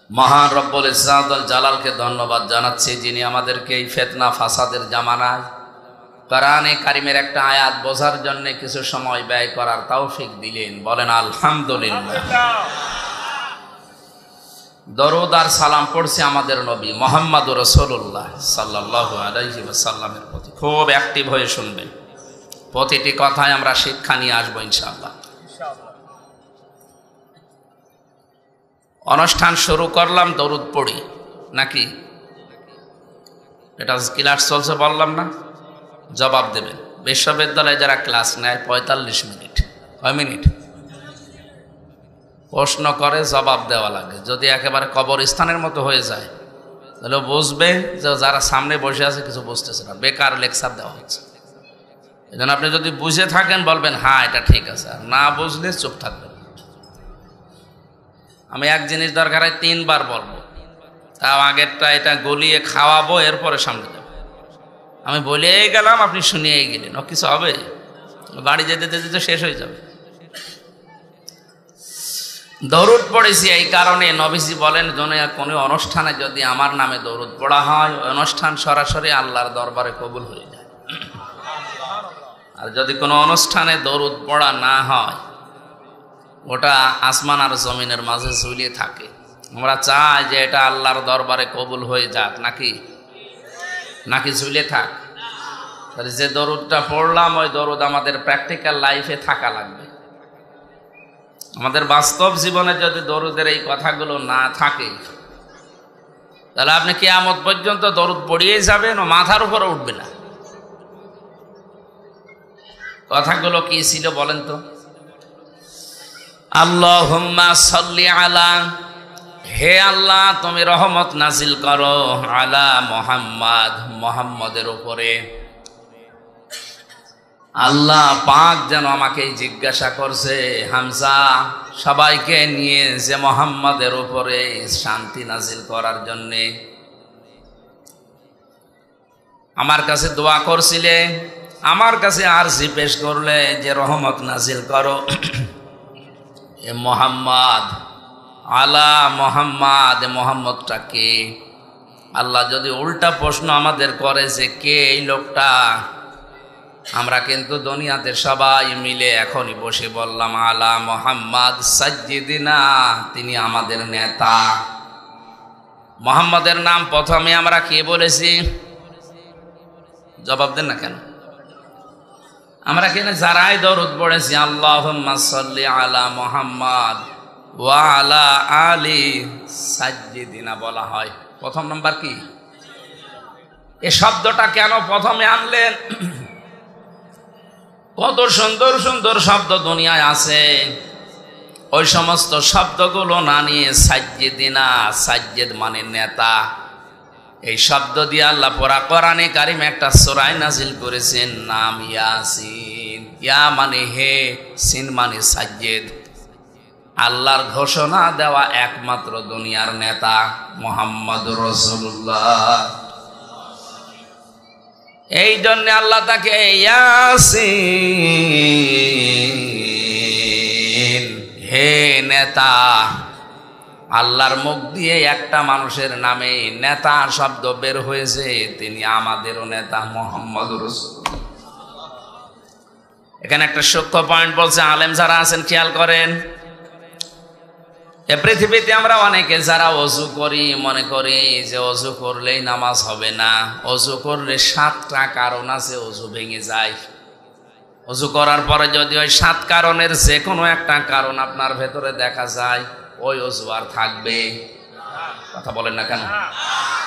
মহান রব্বুল ইজ্জত ওয়াল জালালকে ধন্যবাদ জানাচ্ছি, যিনি আমাদেরকে এই ফিতনা ফাসাদের জামানায় কোরআনে কারিমের একটা আয়াত বোঝার জন্য কিছু সময় ব্যয় করার তৌফিক দিলেন। বলেন আলহামদুলিল্লাহ। দরুদ আর সালাম পড়ছি আমাদের নবী মুহাম্মদুর রাসূলুল্লাহ সাল্লাল্লাহু আলাইহি ওয়াসাল্লামের প্রতি। খুব অ্যাক্টিভ হয়ে শুনবেন, প্রতিটি কথায় আমরা শিক্ষা নিয়ে আসবো ইনশাআল্লাহ। অনুষ্ঠান শুরু করলাম, দরুদ পড়ি নাকি? এটা ক্লাস চলছে বললাম না, জবাব দেবেন। বিশ্ববিদ্যালয়ে যারা ক্লাস নেয় 45 মিনিট, কয় মিনিট প্রশ্ন করে জবাব দেওয়া লাগে। যদি একেবারে কবরস্থানের মতো হয়ে যায় তাহলে বুঝবে যে যারা সামনে বসে আছে কিছু বুঝতেছে না, বেকার লেকচার দেওয়া হচ্ছে। এই জন্য আপনি যদি বুঝে থাকেন বলবেন হ্যাঁ এটা ঠিক আছে, আর না বুঝলে চুপ থাকবেন। আমি এক জিনিস দরকার হয় 3 বার বলবো, তাও আগেরটা এটা গলিয়ে খাওয়াবো, এরপরে সামনে যাবো। আমি বলেই গেলাম, আপনি শুনিয়েই গেলেন, ও কিছু হবে? বাড়ি যেতে যেতে তো শেষ হয়ে যাবে। দরুদ পড়েছি এই কারণে, নবীজি বলেন কোনো অনুষ্ঠানে যদি আমার নামে দরুদ পড়া হয়, অনুষ্ঠান সরাসরি আল্লাহর দরবারে কবুল হয়ে যায়। আর যদি কোনো অনুষ্ঠানে দরুদ পড়া না হয়, ওটা আসমান আর জমিনের মাঝে ঝুলিয়ে থাকে। আমরা চাই যে এটা আল্লাহর দরবারে কবুল হয়ে যাক, নাকি ঝুলিয়ে থাক। তাহলে যে দরুদটা পড়লাম ওই দরুদ আমাদের প্র্যাকটিক্যাল লাইফে থাকা লাগবে। আমাদের বাস্তব জীবনে যদি দরুদের এই কথাগুলো না থাকে, তাহলে আপনি কিয়ামত পর্যন্ত দরুদ পড়িয়ে যাবেন ও মাথার উপরে উঠবে না। কথাগুলো কি ছিল বলেন তো? আল্লাহুম্মা সাল্লি আলা, হে আল্লাহ তুমি রহমত নাজিল করো, আলা মুহাম্মদ, মুহাম্মদের উপরে। আল্লাহ পাক যেন আমাকে জিজ্ঞাসা করছে হামজা সবাইকে নিয়ে যে মুহাম্মদের উপরে শান্তি নাজিল করার জন্যে আমার কাছে দোয়া করছিলে, আমার কাছে আরজি পেশ করলে যে রহমত নাজিল করো এ মুহাম্মদ, আলা মুহাম্মদ, মুহাম্মদটা কে? আল্লাহ যদি উল্টা প্রশ্ন আমাদের করে যে কে এই লোকটা, আমরা কিন্তু দুনিয়াতে সবাই মিলে এখনই বসে বললাম আলা মুহাম্মদ সাজ্জিদিনা, তিনি আমাদের নেতা। মুহাম্মদের নাম প্রথমে আমরা কে বলেছি? জবাব দেন না কেন? আমরা কেন যারাই দরুদ পড়েছি আল্লাহুম্মা সাল্লি আলা মুহাম্মদ ওয়া আলা আলি সাজ্জিদিনা বলা হয়। প্রথম নাম্বার কি? এই শব্দটা কেন প্রথমে আনলেন? কত সুন্দর সুন্দর শব্দ দুনিয়ায় আছে, ওই সমস্ত শব্দগুলো না নিয়ে সাজ্জিদিনা, সাজ্জিদ মানে নেতা, এই শব্দ দিয়ে আল্লাহ পুরা কোরআনে কারিম একটা সূরা নাজিল করেছেন, নাম ইয়াসিন। ইয়া মানে হে, সিন মানে সাজ্জিদ। আল্লাহর ঘোষণা দেওয়া একমাত্র দুনিয়ার নেতা মুহাম্মদুর রাসূলুল্লাহ। এই জন্য আল্লাহ তাকে ইয়াসিন, হে নেতা। আল্লাহর মুখ দিয়ে একটা মানুষের নামে নেতা শব্দ বের হয়েছে, তিনি আমাদেরও নেতা মুহাম্মদুর রাসূলুল্লাহ। এখানে একটা সূক্ষ্ম পয়েন্ট বলছে, আলেম যারা আছেন খেয়াল করেন। এ পৃথিবীতে আমরা অনেকে যারা ওযু করি মনে করি যে ওযু করলেই নামাজ হবে না। ওযু করলে 7টা কারণ আছে ওযু ভেঙে যায়। ওযু করার পরে যদি ওই 7 কারণের যে কোনো একটা কারণ আপনার ভেতরে দেখা যায়, ওই ওযু আর থাকবে? কথা বলেন না কেন?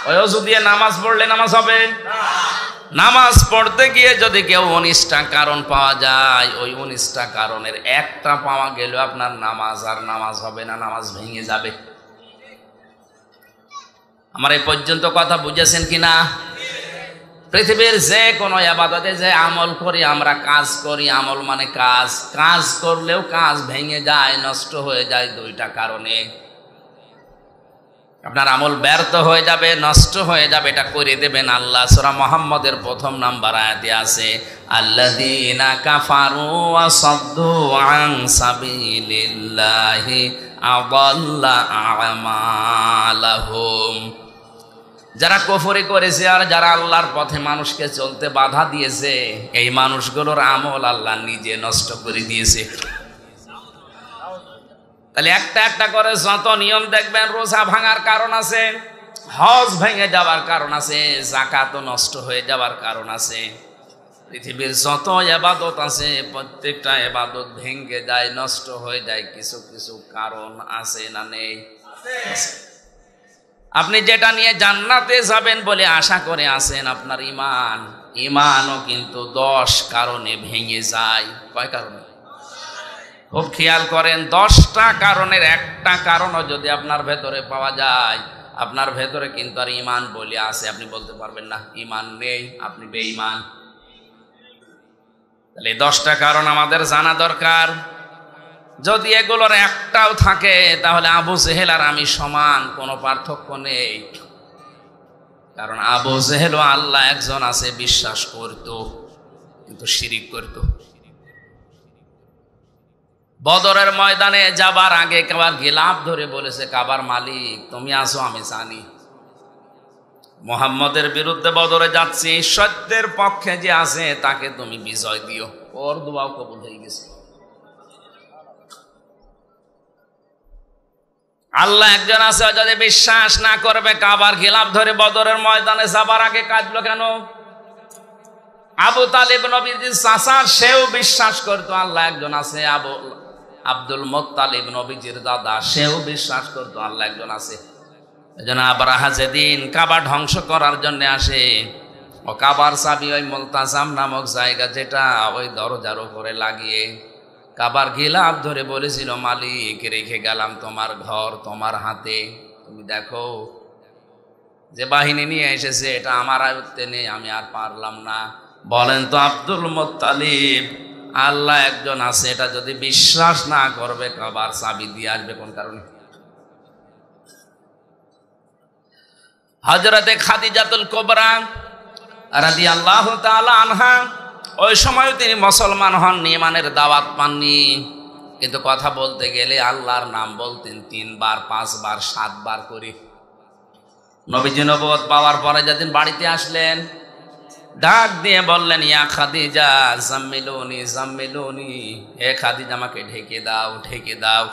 ওই ওযু দিয়ে নামাজ পড়লে নামাজ হবে? নামাজ পড়তে গিয়ে যদি কেউ 19টা কারণ পাওয়া যায়, ওই 19টা কারণের একটা পাওয়া গেল আপনার নামাজ আর নামাজ হবে না, নামাজ ভেঙে যাবে। আমার এই পর্যন্ত কথা বুঝেছেন কিনা? পৃথিবীর যে কোনো ইবাদতে যে আমল করি, আমরা কাজ করি, আমল মানে কাজ, কাজ করলেও কাজ ভেঙে যায়, নষ্ট হয়ে যায় 2টা কারণে। আপনার আমল ব্যর্থ হয়ে যাবে, নষ্ট হয়ে যাবে, এটা করে দেবেন আল্লাহ। সূরা মুহাম্মদের 1 নাম্বার আয়াতে আছে, আল্লাযীনা কাফারু ওয়া সাদ্দু আন সাবিলিল্লাহি আদাল্লা আমালাহুম। যারা কুফরি করেছে আর যারা আল্লাহর পথে মানুষকে চলতে বাধা দিয়েছে, এই মানুষগুলোর আমল আল্লাহ নিজে নষ্ট করে দিয়েছে। তাহলে একটা একটা করে যত নিয়ম দেখবেন, রোজা ভাঙার কারণ আছে, হজ ভেঙে যাওয়ার কারণ আছে, যাকাত নষ্ট হয়ে যাওয়ার কারণ আছে। পৃথিবীর যত ইবাদত আছে প্রত্যেকটা ইবাদত ভেঙে যায়, নষ্ট হয়ে যায়, কিছু কিছু কারণ আছে না নেই? আপনি যেটা নিয়ে জান্নাতে যাবেন বলে আশা করে আছেন, আপনার ইমানও কিন্তু 10 কারণে ভেঙে যায়। কয় কারণে? খুব খেয়াল করেন, 10টা কারণের একটা কারণও যদি আপনার ভেতরে পাওয়া যায়, আপনার ভেতরে কিন্তু আর ইমান বলে আছে, আপনি বলতে পারবেন না ইমান নেই, আপনি বেঈমান। তাহলে 10টা কারণ আমাদের জানা দরকার। যদি এগুলোর একটাও থাকে তাহলে আবু জেহেল আর আমি সমান, কোনো পার্থক্য নেই। কারণ আবু জেহেলও আল্লাহ একজন আছে বিশ্বাস করত, কিন্তু শিরিক করত। বদরের ময়দানে যাবার আগে কাবার গিলাফ ধরে বলেছে, কাবার মালিক তুমি আসো, আমি জানি মুহাম্মদের বিরুদ্ধে বদরে যাচ্ছি, সত্যের পক্ষে যে আছে তাকে তুমি বিজয় দিও। ওর দোয়াও কবুল হয়ে গেছে। আল্লাহ একজন আছে, যদি বিশ্বাস না করবে কাবার গিলাফ ধরে বদরের ময়দানে যাবার আগে কাঁদলো কেন? আবু তালিব নবীজির চাচা, সেও বিশ্বাস করতো আল্লাহ একজন আছে। আব্দুল মুত্তালিব নবীজির দাদা, সেও বিশ্বাস করতো আল্লাহ একজন আছে। এজন্য আবরাহা যেদিন কাবা ধ্বংস করার জন্য আসে, ও কাবার চাবি ওই মুলতাজাম নামক জায়গা, যেটা ওই দরজার উপরে লাগিয়ে কাবার গিলাফ ধরে বলেছিল, মালিক রেখে গেলাম তোমার ঘর তোমার হাতে, তুমি দেখো যে বাহিনী নিয়ে এসেছে এটা আমার আয়ত্তে নেই, আমি আর পারলাম না। বলেন তো আব্দুল মুত্তালিব আল্লাহ একজন আছে এটা যদি বিশ্বাস না করবে, কাবার চাবি দিয়ে আসবে কোন কারণে? হযরতে খাদিজাতুল কুবরা রাদিয়াল্লাহু তাআলা আনহা, ওই সময় তিনি মুসলমান হন, ঈমানের দাওয়াত পাননি, কিন্তু কথা বলতে গেলে আল্লাহর নাম বলতেন 3 বার 5 বার 7 বার করে। নবীজি নবুয়ত পাওয়ার পরে যেদিন বাড়িতে আসলেন, ডাক দিয়ে বললেন, ইয়া খাদিজা জাম্মিলুনি জাম্মিলুনি, হে খাদিজা আমাকে ঢেকে দাও ঢেকে দাও।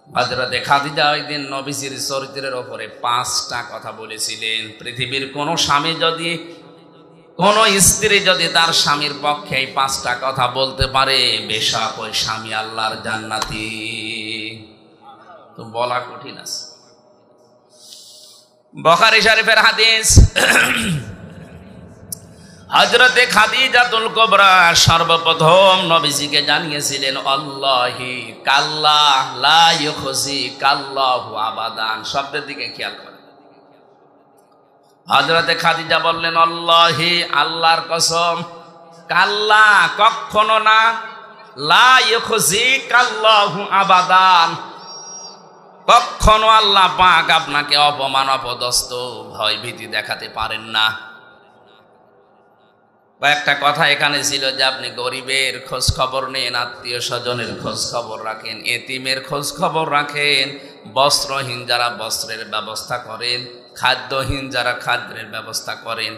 হযরতে খাদিজা ওই দিন নবীজির চরিত্রের ওপরে 5টা কথা বলেছিলেন। পৃথিবীর কোন স্বামী যদি, কোন স্ত্রী যদি তার স্বামীর পক্ষে এই 5টা কথা বলতে পারে, বেশক ওই স্বামী আল্লাহর জান্নাতি। তো বলা কঠিন আছে। বুখারী শরীফের হাদিস, হযরতে খাদিজাতুল কুবরা সর্বপ্রথম নবীজিকে জানিয়েছিলেন, আল্লাহি কাল্লাহ লা ইউখজি কাল্লাহু আবাদান। শব্দের দিকে খেয়াল করেন। হযরতে খাদিজা বললেন, আল্লাহি আল্লাহর কসম, কাল্লা কখনো না, লা ইউখজি কাল্লাহু আবাদান, কখনো আল্লাহ পাক আপনাকে অপমান অপদস্থ ভয় ভীতি দেখাতে পারেন না। একটা কথা এখানে ছিল যে আপনি গরিবের খোঁজ খবর নেন, আত্মীয় স্বজনের খোঁজ খবর রাখেন, এতিমের খোঁজ খবর রাখেন, বস্ত্রহীন যারা বস্ত্রের ব্যবস্থা করেন, খাদ্যহীন যারা খাদ্যের ব্যবস্থা করেন।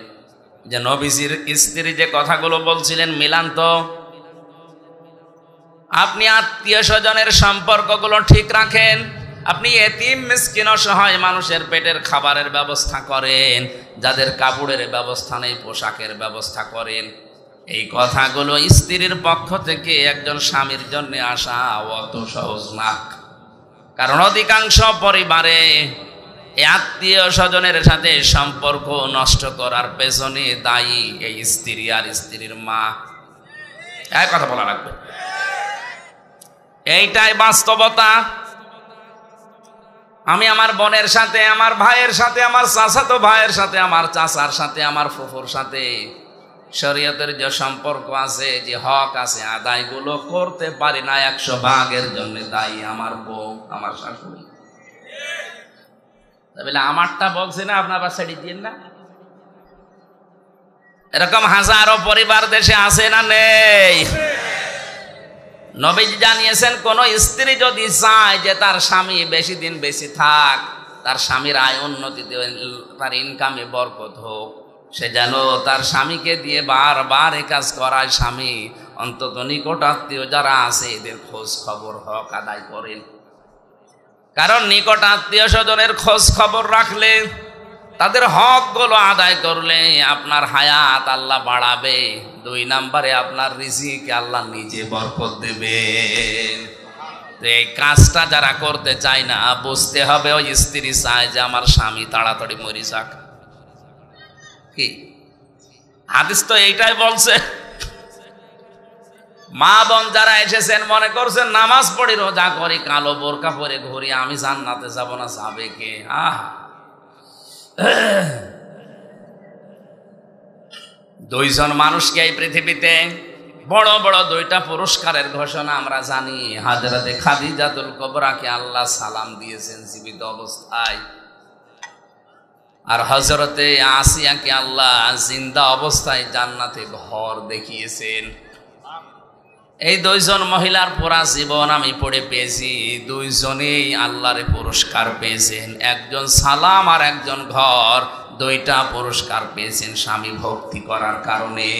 যে নবীজির স্ত্রী যে কথাগুলো বলছিলেন মিলান তো। আপনি আত্মীয় স্বজনের সম্পর্কগুলো ঠিক রাখেন, আপনি এতিম মিসকিন অসহায় মানুষের পেটের খাবারের ব্যবস্থা করেন, যাদের কাপড়ের ব্যবস্থা নেই পোশাকের ব্যবস্থা করেন। এই কথাগুলো স্ত্রীর পক্ষ থেকে একজন স্বামীর জন্য আসা অত সহজ না। কারণ অধিকাংশ পরিবারে এই আত্মীয় স্বজনের সাথে সম্পর্ক নষ্ট করার পেছনে দায়ী এই স্ত্রী আর স্ত্রীর মা। এক কথা বলা লাগবে, এইটাই বাস্তবতা। আমি আমার বোনের সাথে, আমার ভাইয়ের সাথে, আমার চাচাতো ভাইয়ের সাথে, আমার চাচার সাথে, আমার ফুফুর সাথে শরীয়তের যে সম্পর্ক আছে, যে হক আছে, আদায়গুলো করতে পারি না। 100 ভাগের জন্য দায়ী আমার বউ, আমার শাশুড়ি। তাহলে আমারটা বলছে না, আপনার বা ছেড়ে দিন না। এরকম হাজারো পরিবার দেশে আছে না নেই? নবীজি জানিয়েছেন কোন স্ত্রী যদি চায় যে তার স্বামী বেশি দিন বেশি থাক, তার স্বামীর আয় উন্নতিতে, তার ইনকামে বরকত হোক, সে যেন তার স্বামীকে দিয়ে বারবার এ কাজ করায়। স্বামী অন্তত নিকট আত্মীয় যারা আছে এদের খোঁজ খবর হক আদায় করেন। কারণ নিকট আত্মীয় স্বজনের খোঁজ খবর রাখলে, তাদের হকগুলো আদায় করলে আপনার হায়াত আল্লাহ বাড়াবে। 2 নম্বরে আপনার রিজিকে আল্লাহ নিজে বরকত দেবেন। এই কাজটা যারা করতে চায় না, বুঝতে হবে ওই স্ত্রী চায় যে আমার স্বামী তাড়াতাড়ি মরে যাক। কি হাদিস তো এইটাই বলছে। মা বোন যারা এসেছেন মনে করছেন নামাজ পড়ি রোজা করি কালো বোরকা পরে ঘুরি, আমি জান্নাতে যাব না, যাবে কে? দুইজন মানুষকে এই পৃথিবীতে বড় বড় 2টা পুরস্কারের ঘোষণা আমরা জানি। হযরতে খাদিজাতুল কুবরাকে আল্লাহ সালাম দিয়েছেন জীবিত অবস্থায়, আর হযরতে আসিয়াকে আল্লাহ জিন্দা অবস্থায় জান্নাতে ঘর দেখিয়েছেন। এই 2জন মহিলার পুরা জীবন আমি পড়ে পেয়েছি, 2জনেই আল্লাহর পুরস্কার পেয়েছেন। একজন সালাম আর একজন ঘর, 2টা পুরস্কার পেয়েছেন স্বামী ভক্তি করার কারণে।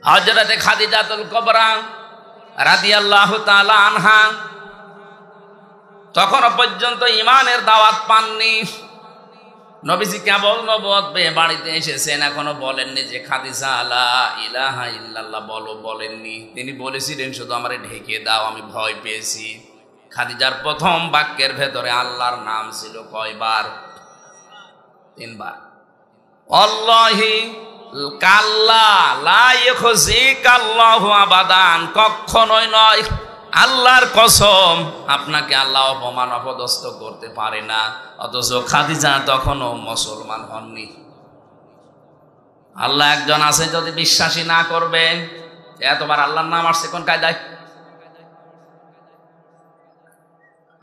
হযরতে খাদিজাতুল কুবরা রাদিয়াল্লাহু তাআলা আনহা তখনও পর্যন্ত ঈমানের দাওয়াত পাননি। নবীজি কেবল নবুয়ত পেয়ে বাড়িতে এসেছেন, এখনো বলেননি যে খাদিজা লা ইলাহা ইল্লাল্লাহ বলো, বলেননি। তিনি বলেছিলেন শুধু আমারে ঢেকে দাও, আমি ভয় পেয়েছি। খাদিজার প্রথম বাক্যের ভেতরে আল্লাহর নাম ছিল কয়বার? 3 বার। আল্লাহি কাল্লা লা ইখজিকাল্লাহু আবাদান, কখনোই নয়, আল্লাহর কসম আপনাকে আল্লাহ অপমান অপদস্থ করতে পারে না। অথচ খাদিজা তখনও মুসলমান হননি। আল্লাহ একজন আছে, যদি বিশ্বাসী না করবেন, এতবার আল্লাহর নাম আসছে কোন কায়দায়?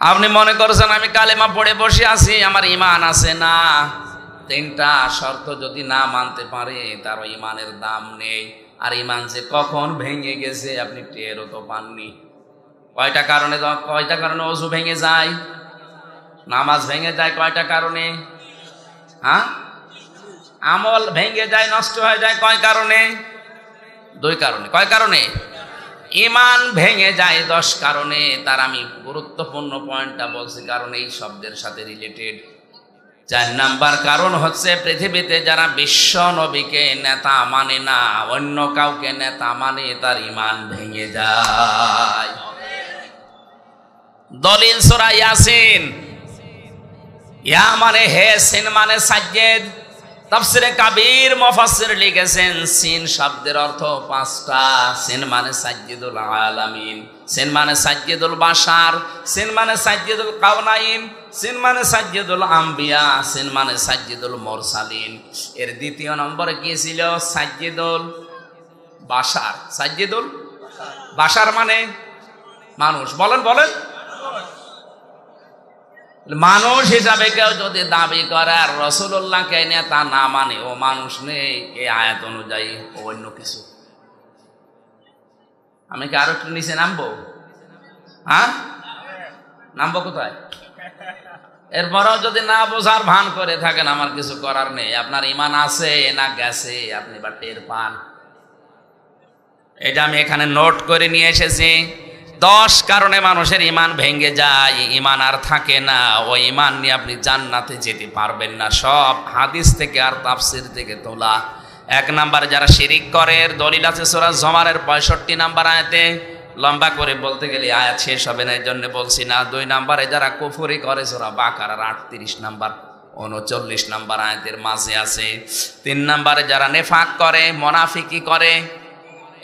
আপনি মনে করছেন আমি কালেমা পড়ে বসে আছি, আমার ঈমান আছে না। 3টা শর্ত যদি না মানতে পারে তার ঈমানের দাম নেই। আর ঈমান যে কখন ভেঙে গেছে আপনি টেরও তো পাননি। কয়টা কারণে ওযু ভেঙে যায়, নামাজ ভেঙে যায়? কয়টা কারণে? আমল ভেঙে যায়, নষ্ট হয়ে যায় কয় কারণে? 2 কারণে। কয় কারণে? ঈমান ভেঙে যায় 10 কারণে। তার আমি গুরুত্বপূর্ণ পয়েন্টটা বলছি কারণ এই শব্দের সাথে রিলেটেড। 4 নাম্বার কারণ হচ্ছে পৃথিবীতে যারা বিশ্ব নবীকে নেতা মানে না, অন্য কাউকে নেতা মানে, তার ঈমান ভেঙে যায়। দলিল সূরা ইয়াসিন। ইয়া মানে হে, সিন মানে সাজ্জেদ। তাফসিরে কাবীর মুফাসসির লিখেছেন সিন শব্দের অর্থ 5টা। সিন মানে সাজ্জেদুল আলামিন, সিন মানে সাজ্জেদুল বাশার, সিন মানে সাজ্জেদুল কাওনাইন, সিন মানে সাজ্জেদুল আম্বিয়া, সিন মানে সাজ্জেদুল মুরসালিন। এর 2য় নম্বরে কি ছিল? সাজ্জেদুল বাশার। সাজ্জেদুল বাশার মানে মানুষ। বলেন বলেন। মানুষ হিসাবে কেউ যদি দাবি করে আর রাসূলুল্লাহকে নেতা না মানে, ও মানুষ নেই। এই আয়াত অনুযায়ী ও অন্য কিছু। আমি কি আরো একটু নিচে নামবো? নামবো কোথায়? এরপরেও যদি না বোঝার ভান করে থাকেন, আমার কিছু করার নেই। আপনার ঈমান আছে না গেছে আপনি বা টের পান। এটা আমি এখানে নোট করে নিয়ে এসেছি। 10 কারণে মানুষের ঈমান ভেঙে যায়, ঈমান আর থাকে না। ওই ঈমান নিয়ে আপনি জান্নাতে যেতে পারবেন না। সব হাদিস থেকে আর তাফসীর থেকে তোলা। 1 নাম্বারে যারা শিরিক করে, এর দলিল আছে সূরা জুমারের 65 নাম্বার আয়াতে। লম্বা করে বলতে গেলে আয়াত শেষ হবে না, এই জন্য বলছি না। 2 নাম্বারে যারা কুফরি করে, সূরা বাকারার 38 নাম্বার 39 নাম্বার আয়াতের মাঝে আছে। 3 নাম্বারে যারা নেফাক করে, মুনাফিকি করে,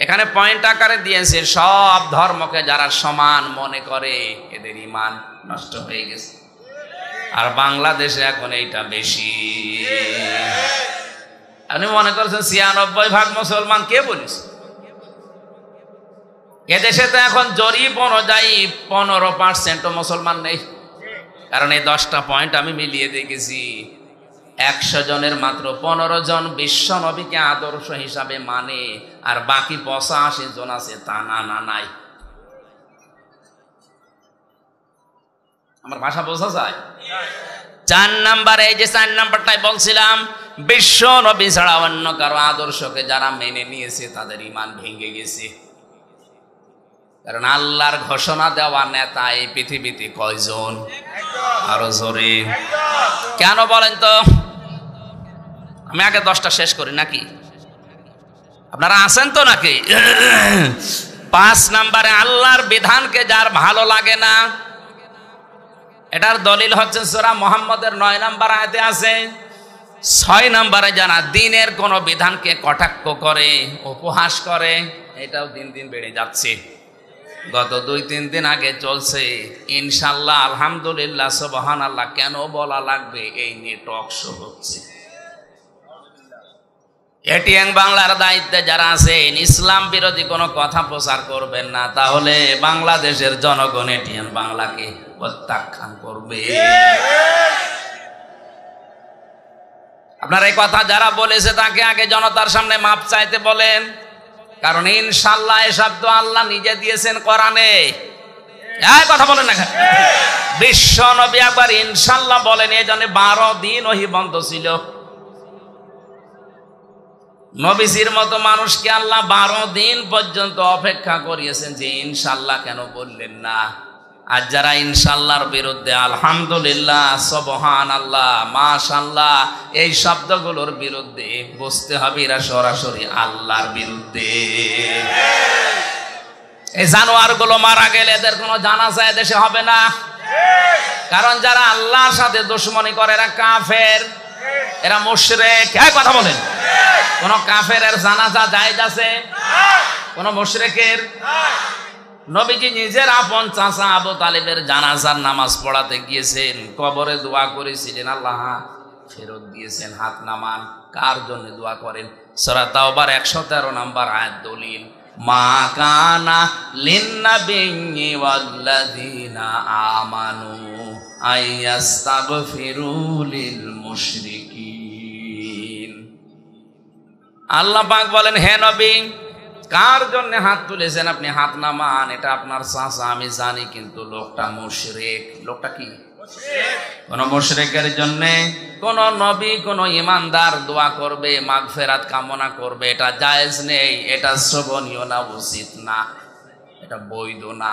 এখানে পয়েন্ট আকারে দিয়েছে সব ধর্মকে যারা সমান মনে করে এদের ঈমান নষ্ট হয়ে গেছে। আর বাংলাদেশে এখন এইটা বেশি। আপনি মনে করছেন 96% মুসলমান, কে বলিস? এদেশে তো এখন জরিপ অনুযায়ী 15% মুসলমান নেই। কারণ এই 10টা পয়েন্ট আমি মিলিয়ে দেখেছি। 100 জনের মাত্র 15 জন বিশ্ব নবীকে আদর্শ হিসাবে মানে, আর বাকি 85 জন আছে তা না নাই। আমার ভাষা বোঝা যায়? 4 নাম্বারে, এই যে 4 নাম্বারটাই বলছিলাম, বিশ্ব নবী ছাড়া অন্য কারো আদর্শকে যারা মেনে নিয়েছে তাদের ঈমান ভেঙে গেছে। কারণ আল্লাহর ঘোষণা দেওয়া নেতা এই পৃথিবীতে কয়জন? আরো জোরে কেন বলেন তো? আমি আগে 10টা শেষ করি নাকি? আপনারা আছেন তো নাকি? 5 নাম্বারে, আল্লাহর বিধানকে যার ভালো লাগে না, এটার দলিল হচ্ছে সূরা মুহাম্মদের 9 নাম্বার আয়াতে আছে। 6 নাম্বারে, যারা দ্বীনের কোন বিধানকে কটাক্ষ করে, উপহাস করে, এটাও দিন দিন বেড়ে যাচ্ছে। গত 2-3 দিন আগে চলছে ইনশাআল্লাহ, আলহামদুলিল্লাহ, সুবহানাল্লাহ, কেন বলা লাগবে, এই নিয়ে টক শো হচ্ছে। এটিএন বাংলার দায়িত্বে যারা আছেন, ইসলাম বিরোধী কোনো কথা প্রচার করবেন না, তাহলে বাংলাদেশের জনগণ এটিএন বাংলাকে প্রত্যাখ্যান করবে। আপনার এই কথা যারা বলেছে তাকে আগে জনতার সামনে মাপ চাইতে বলেন, কারণ ইনশাআল্লাহ এসব তো আল্লাহ নিজে দিয়েছেন কোরআনে। এই কথা বলেন না, বিশ্ব নবী একবার ইনশাআল্লাহ বলেন, এই জন্য 12 দিন ওহী বন্ধ ছিল। নবীজির মতো মানুষকে আল্লাহ 12 দিন পর্যন্ত অপেক্ষা করিয়েছেন যে ইনশাআল্লাহ কেন বললেন না। আর যারা ইনশাআল্লাহর বিরুদ্ধে, আলহামদুলিল্লাহ, সুবহানাল্লাহ, মাশাআল্লাহ, এই শব্দগুলোর বিরুদ্ধে, বুঝতে হবে এরা সরাসরি আল্লাহর বিরুদ্ধে। এই জানোয়ারগুলো মারা গেলে এদের কোনো জানাজা দেশে হবে না, কারণ যারা আল্লাহর সাথে দুশমনি করে এরা কাফের, এরা মুশরিক। এই কথা বলেন, কোন কাফেরের জানাজা জায়েজ আছে? কোন মুশরিকের? নবীজি নিজের আপন চাচা আবু তালিবের জানাজার নামাজ পড়াতে গিয়েছেন, কবরে দোয়া করেছিলেন, আল্লাহ ফেরত দিয়েছেন। হাত নামান। কার জন্য দোয়া করেন? সূরা তাওবার 113 নাম্বার আয়াত দলিল, মা কানা লিন্নাবিয়্যি ওয়াল্লাযীনা আমানু আইয়াস্তাগফিরু লিল মুশরিকিন। আল্লাহ পাক বলেন, হে নবী, কার জন্য হাত তুলেছেন আপনি হাত নামান, এটা আপনার চাচা আমি জানি, কিন্তু লোকটা মুশরিক। লোকটা কি? কোন মুশরিকের জন্য কোন নবী, কোন ইমানদার দোয়া করবে, মাগফিরাত কামনা করবে, এটা জায়েজ নেই, এটা শ্রবণীয় না, উচিত না, এটা বৈধ না।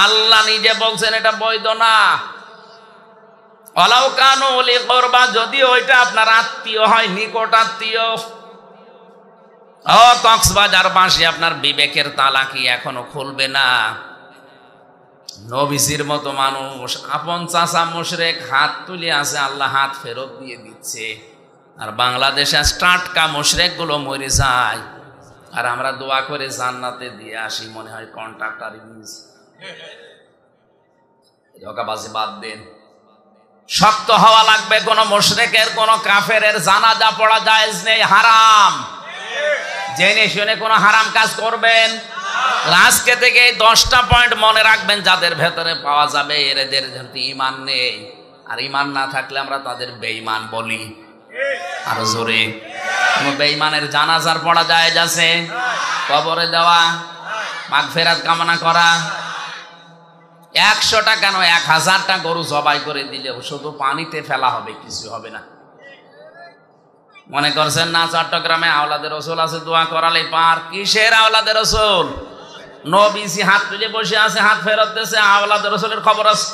আল্লাহ নিজে বলছেন এটা বৈধ না। ওয়ালাউ কানু উলি কুরবা, যদি ওইটা আপনার আত্মীয় হয়, নিকট আত্মীয়। ও কক্সবাজার বাসী, আপনার বিবেকের তালা কি এখনো খুলবে না? নবীজির মতো মানুষ, আপন চাচা মুশরিক, হাত তুলে আছে, আল্লাহ হাত ফেরত দিয়ে দিচ্ছে। আর বাংলাদেশে টাটকা মুশরিক গুলো মরে যায়, আর আমরা দোয়া করে জান্নাতে দিয়ে আসি, মনে হয় কন্ট্রাক্টর ইউজ। ধোঁকাবাজি বাদ দেন, শক্ত হওয়া লাগবে। কোন মুশরিকের, কোন কাফেরের জানাজা পড়া জায়েজ নেই, হারাম। জেনে শুনে কোনো হারাম কাজ করবেন। আজকে থেকে 10টা পয়েন্ট মনে রাখবেন, যাদের ভেতরে পাওয়া যাবে এদের ঈমান নেই, আর ঈমান না থাকলে আমরা তাদের বেঈমান বলি। আরো জোরে, কোন বেঈমানের জানাজার পড়া জায়েজ আছে? কবরে দেওয়া, মাগফিরাত কামনা করা। 100টা কেন 1000টা গরু জবাই করে দিলে শুধু পানিতে ফেলা হবে, কিছু হবে না। মনে করছেন না চট্টগ্রামে আওলাদে রসুল আছে, দোয়া করালে পার? কিসের আওলাদে রসুল? নবীজি হাত তুলে বসে আছে, হাত ফেরত দিয়েছে, আওলাদে রসুলের খবর আছে?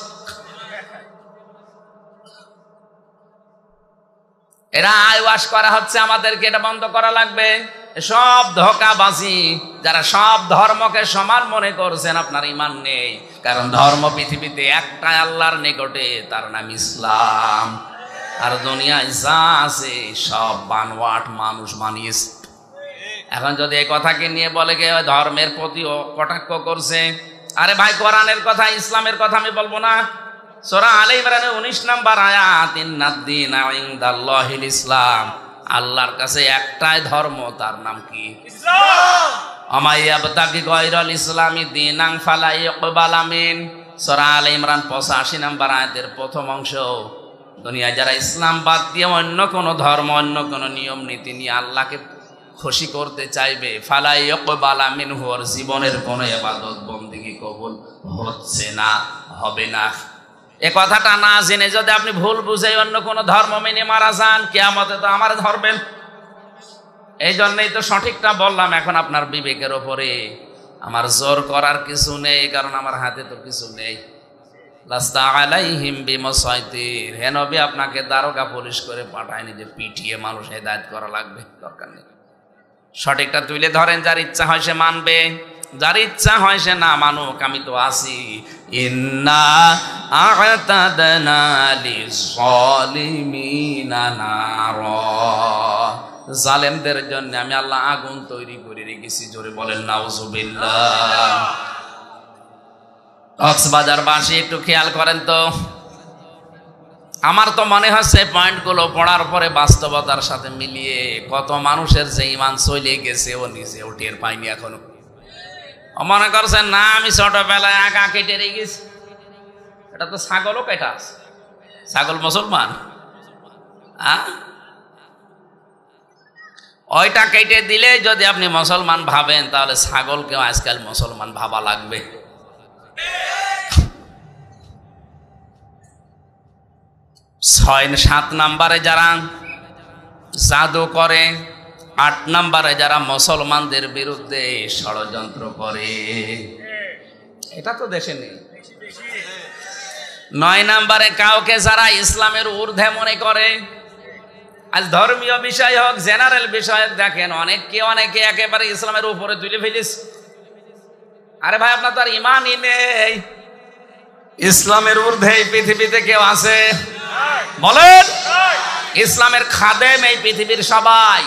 এরা আইওয়াশ করা হচ্ছে আমাদেরকে, এটা বন্ধ করা লাগবে। সব ধোঁকাবাজি, যারা সব ধর্মকে সমান মনে করছেন, আপনার ঈমান নেই। কারণ ধর্ম পৃথিবীতে একটাই, আল্লাহর নিকটে, তার নাম ইসলাম। আর দুনিয়ায় যা আছে সব বানোয়াট মানুষ বানিয়েছে। এখন যদি এই কথাকে নিয়ে বলে কে ধর্মের প্রতিও কটাক্ষ করছে, আরে ভাই, কোরআনের কথা, ইসলামের কথা আমি বলবো না? সূরা আলে ইমরানের 19 নাম্বার আয়াত, ইন্নাদ-দীনা ইনদাল্লাহিল ইসলাম, আল্লাহর কাছে একটাই ধর্ম, তার নাম কি? ইসলাম। আমা ইয়াবতাগি গায়রাল ইসলামি দীনান ফালা ইউকবালা মিন। সূরা আলে ইমরান 85 নাম্বার আয়াতের প্রথম অংশ, দুনিয়ায় যারা ইসলাম বাদ দিয়ে অন্য কোনো ধর্ম, অন্য কোনো নিয়ম নীতি নিয়ে আল্লাহকে খুশি করতে চাইবে, ফালা ইয়াকবালা মিনহু, ওর জীবনের কোনো ইবাদত বন্দেগী কবুল হচ্ছে না, হবে না। এ কথাটা না জেনে যদি আপনি ভুল বুঝে অন্য কোনো ধর্ম মেনে মারা যান, কিয়ামতে তো আমার ধরবেন। এই জন্যই তো সঠিকটা বললাম। এখন আপনার বিবেকের ওপরে, আমার জোর করার কিছু নেই, কারণ আমার হাতে তো কিছু নেই। লাস্তা আলাইহিম বিমুসাইতির, হে নবী আপনাকে দারোগা পুলিশ করে পাঠায়নি যে পিটিয়ে মানুষ হেদায়েত করা লাগবে, দরকার নেই। সঠিকটা তুলে ধরেন, যার ইচ্ছা হয় সে মানবে, যার ইচ্ছা হয় সে না মানুক, আমি তো আছি। ইন্না আ'তাদনা লিয-যালিমিনা নারা, জালেমদের জন্য আমি আল্লাহ আগুন তৈরি করে রেখেছি। জোরে বলেন নাউজুবিল্লাহ। কক্সবাজারবাসী একটু খেয়াল করেন তো, আমার তো মনে হচ্ছে পয়েন্টগুলো পড়ার পরে বাস্তবতার সাথে মিলিয়ে কত মানুষের যে ইমান চলে গেছে ও নিজেও টের পাইনি এখনো। মনে করছেন না আমি ছোটবেলায় আগা কেটে রেখেছি, এটা তো ছাগলও কেটা আছে। ছাগল মুসলমান? ওইটা কেটে দিলে যদি আপনি মুসলমান ভাবেন, তাহলে ছাগলকেও আজকাল মুসলমান ভাবা লাগবে। 6-7 নম্বরে যারা জাদু করে, 8 নম্বরে যারা মুসলমানদের বিরুদ্ধে ষড়যন্ত্র করে, এটা তো দেশে নেই। 9 নম্বরে কাউকে যারা ইসলামের ঊর্ধ্বে মনে করে, আজ ধর্মীয় বিষয় হোক, জেনারেল বিষয় হোক, দেখেন অনেকে একেবারে ইসলামের উপরে তুলে ফেলিস। আরে ভাই, আপনার তো আর ইমানই নেই। ইসলামের ঊর্ধ্বে এই পৃথিবীতে কেউ আছে? বলেন। ইসলামের খাদেম এই পৃথিবীর সবাই।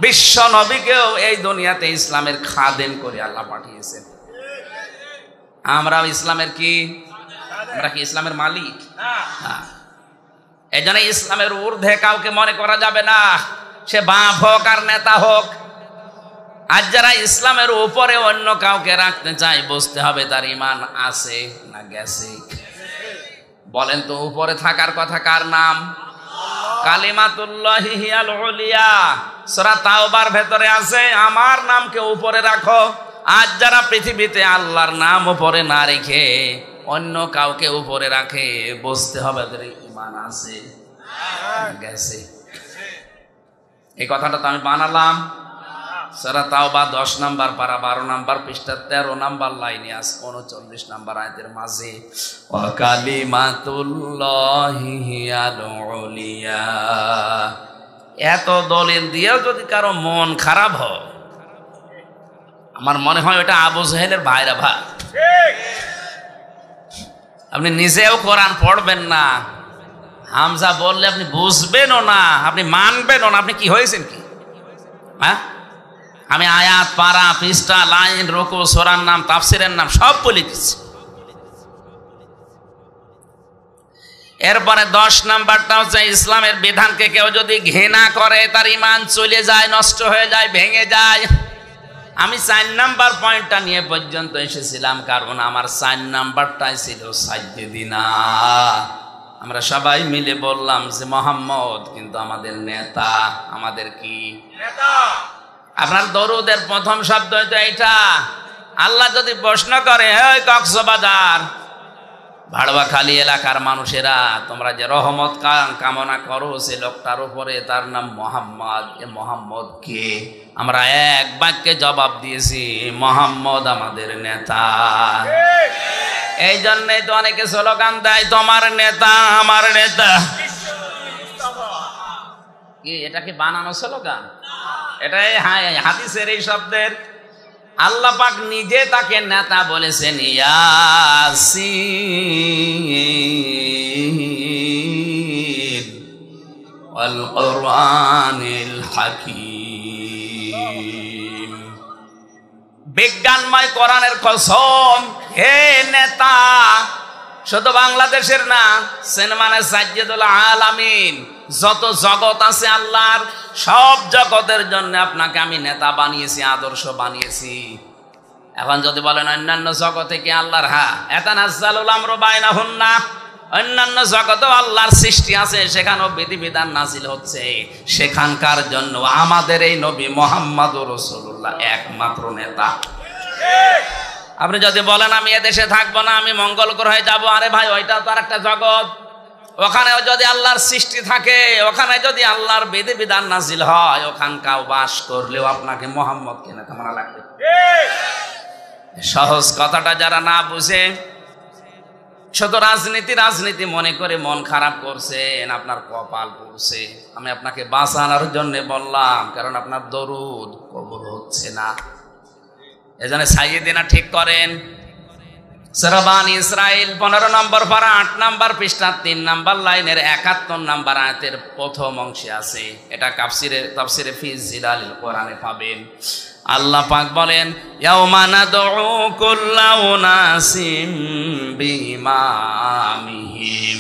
বিশ্ব নবীকেও এই দুনিয়াতে ইসলামের খাদেম করে আল্লাহ পাঠিয়েছেন। আমরাও ইসলামের কি? আমরা কি ইসলামের মালিক? হ্যাঁ। এই জন্য ইসলামের ঊর্ধ্বে কাউকে মনে করা যাবে না, সে বাপ হোক আর নেতা হোক। আজ যারা ইসলামের উপরে অন্য কাউকে রাখতে চায়, বুঝতে হবে তার ইমান আছে না গেছে। বলেন তো, উপরে থাকার কথা কার নাম? কালিমাতুল্লাহি হিয়াল উলিয়া, সূরা তাওবার ভেতরে আছে, আমার নামকে উপরে রাখো। আজ যারা পৃথিবীতে আল্লাহর নাম উপরে না রেখে অন্য কাউকে উপরে রাখে, বুঝতে হবে তাদের ইমান আছে গেছে। এই কথাটা তো আমি বানালাম। সূরা তাওবা 10 নম্বর পারা 12 নম্বর পৃষ্ঠা 13 নম্বর লাইনে আছে 39 নম্বর আয়াতের মাঝে, ওয়া কালিমাতুল্লাহি হিয়াল উলিয়া। এত দলিল দিয়েও যদি কারো মন খারাপ হয়, আমার মনে হয় ওটা আবু জাহেলের ভাইরা ভাই। আপনি নিজেও কোরআন পড়বেন না, হামজা বললে আপনি বুঝবেনও না, আপনি মানবেনও না। আপনি কি হয়েছেন কি? হ্যাঁ, আমি আয়াত, পারা, পৃষ্ঠা, লাইন, রুকু, সূরার নাম, তাফসিরের নাম সব বলে দিচ্ছি। এরপরে 10 নাম্বারটা হচ্ছে, ইসলামের বিধানকে কেউ যদি ঘৃণা করে, তার ঈমান চলে যায়, নষ্ট হয়ে যায়, ভেঙে যায়। আমি 4 নাম্বার পয়েন্টটা নিয়ে পর্যন্ত এসেছিলাম, কারণ আমার 4 নাম্বারটাই ছিল সাইয়্যিদিনা। আমরা সবাই মিলে বললাম যে মুহাম্মদ কিন্তু আমাদের নেতা। আমাদের কি নেতা? আপনার দরুদের প্রথম শব্দ হয়তো এইটা। আল্লাহ যদি প্রশ্ন করে, এই কক্সবাজার, ভাড়বাখালী এলাকার মানুষেরা, তোমরা যে রহমত কামনা করো সে লোকটার উপরে, তার নাম মোহাম্মদ, এ মোহাম্মদ কে? আমরা এক বাক্যে জবাব দিয়েছি, মোহাম্মদ আমাদের নেতা। এই জন্যই তো অনেকে স্লোগান দেয়, তোমার নেতা আমার নেতা। কি এটা কি বানানো স্লোগান? এটাই হাদিসের এই শব্দের। আল্লাহ পাক নিজে তাকে নেতা বলেছেন, ইয়াসিন ওয়াল কুরআনিল হাকীম। বিজ্ঞানময় কোরআনের কসম, হে নেতা, শুধু বাংলাদেশের না, সিনেমানে সাজ্জাদুল আলামিন, যত জগৎ আছে আল্লাহর, সব জগতের জন্য আপনাকে আমি নেতা বানিয়েছি, আদর্শ বানিয়েছি। এখন যদি বলেন অন্যান্য জগতে কি আল্লাহর? হ্যাঁ, এতানাজ্জালুল আমরু বাইনাহুন্না, অন্যান্য জগতেও আল্লাহর সৃষ্টি আছে, সেখানেও বিধিবিধান নাজিল হচ্ছে। সেখানকার জন্য আমাদের এই নবী মুহাম্মদুর রাসূলুল্লাহ একমাত্র নেতা। আপনি যদি বলেন আমি এদেশে থাকবো না, আমি মঙ্গল গ্রহে যাব, আরে ভাই ওইটা তো আর একটা জগৎ। ওখানেও যদি আল্লাহর সৃষ্টি থাকে, ওখানে যদি আল্লাহর বিধিবিধান নাজিল হয়, ওখানকাও বাস করলেও আপনাকে মুহাম্মদকে নেতা মানা লাগবে। সহজ কথাটা যারা না বুঝে, শুধু রাজনীতি মনে করে মন খারাপ করছেন, আপনার কপাল পড়ছে। আমি আপনাকে বাঁচানোর জন্য বললাম, কারণ আপনার দরুদ কবুল হচ্ছে না। এজন্য সাইয়েদিনা ঠিক করেন। সূরা বানী ইসরাইল 15 নম্বর পারা 8 নম্বর পৃষ্ঠা 3 নম্বর লাইনের 71 নম্বর আয়াতের প্রথম অংশে আছে। এটা তাফসিরে ফি জিলালিল কোরআনে পাবেন। আল্লাহ পাক বলেন, ইয়াউমা নাদউ কুল্লা উনাসিম বিইমামিহিম।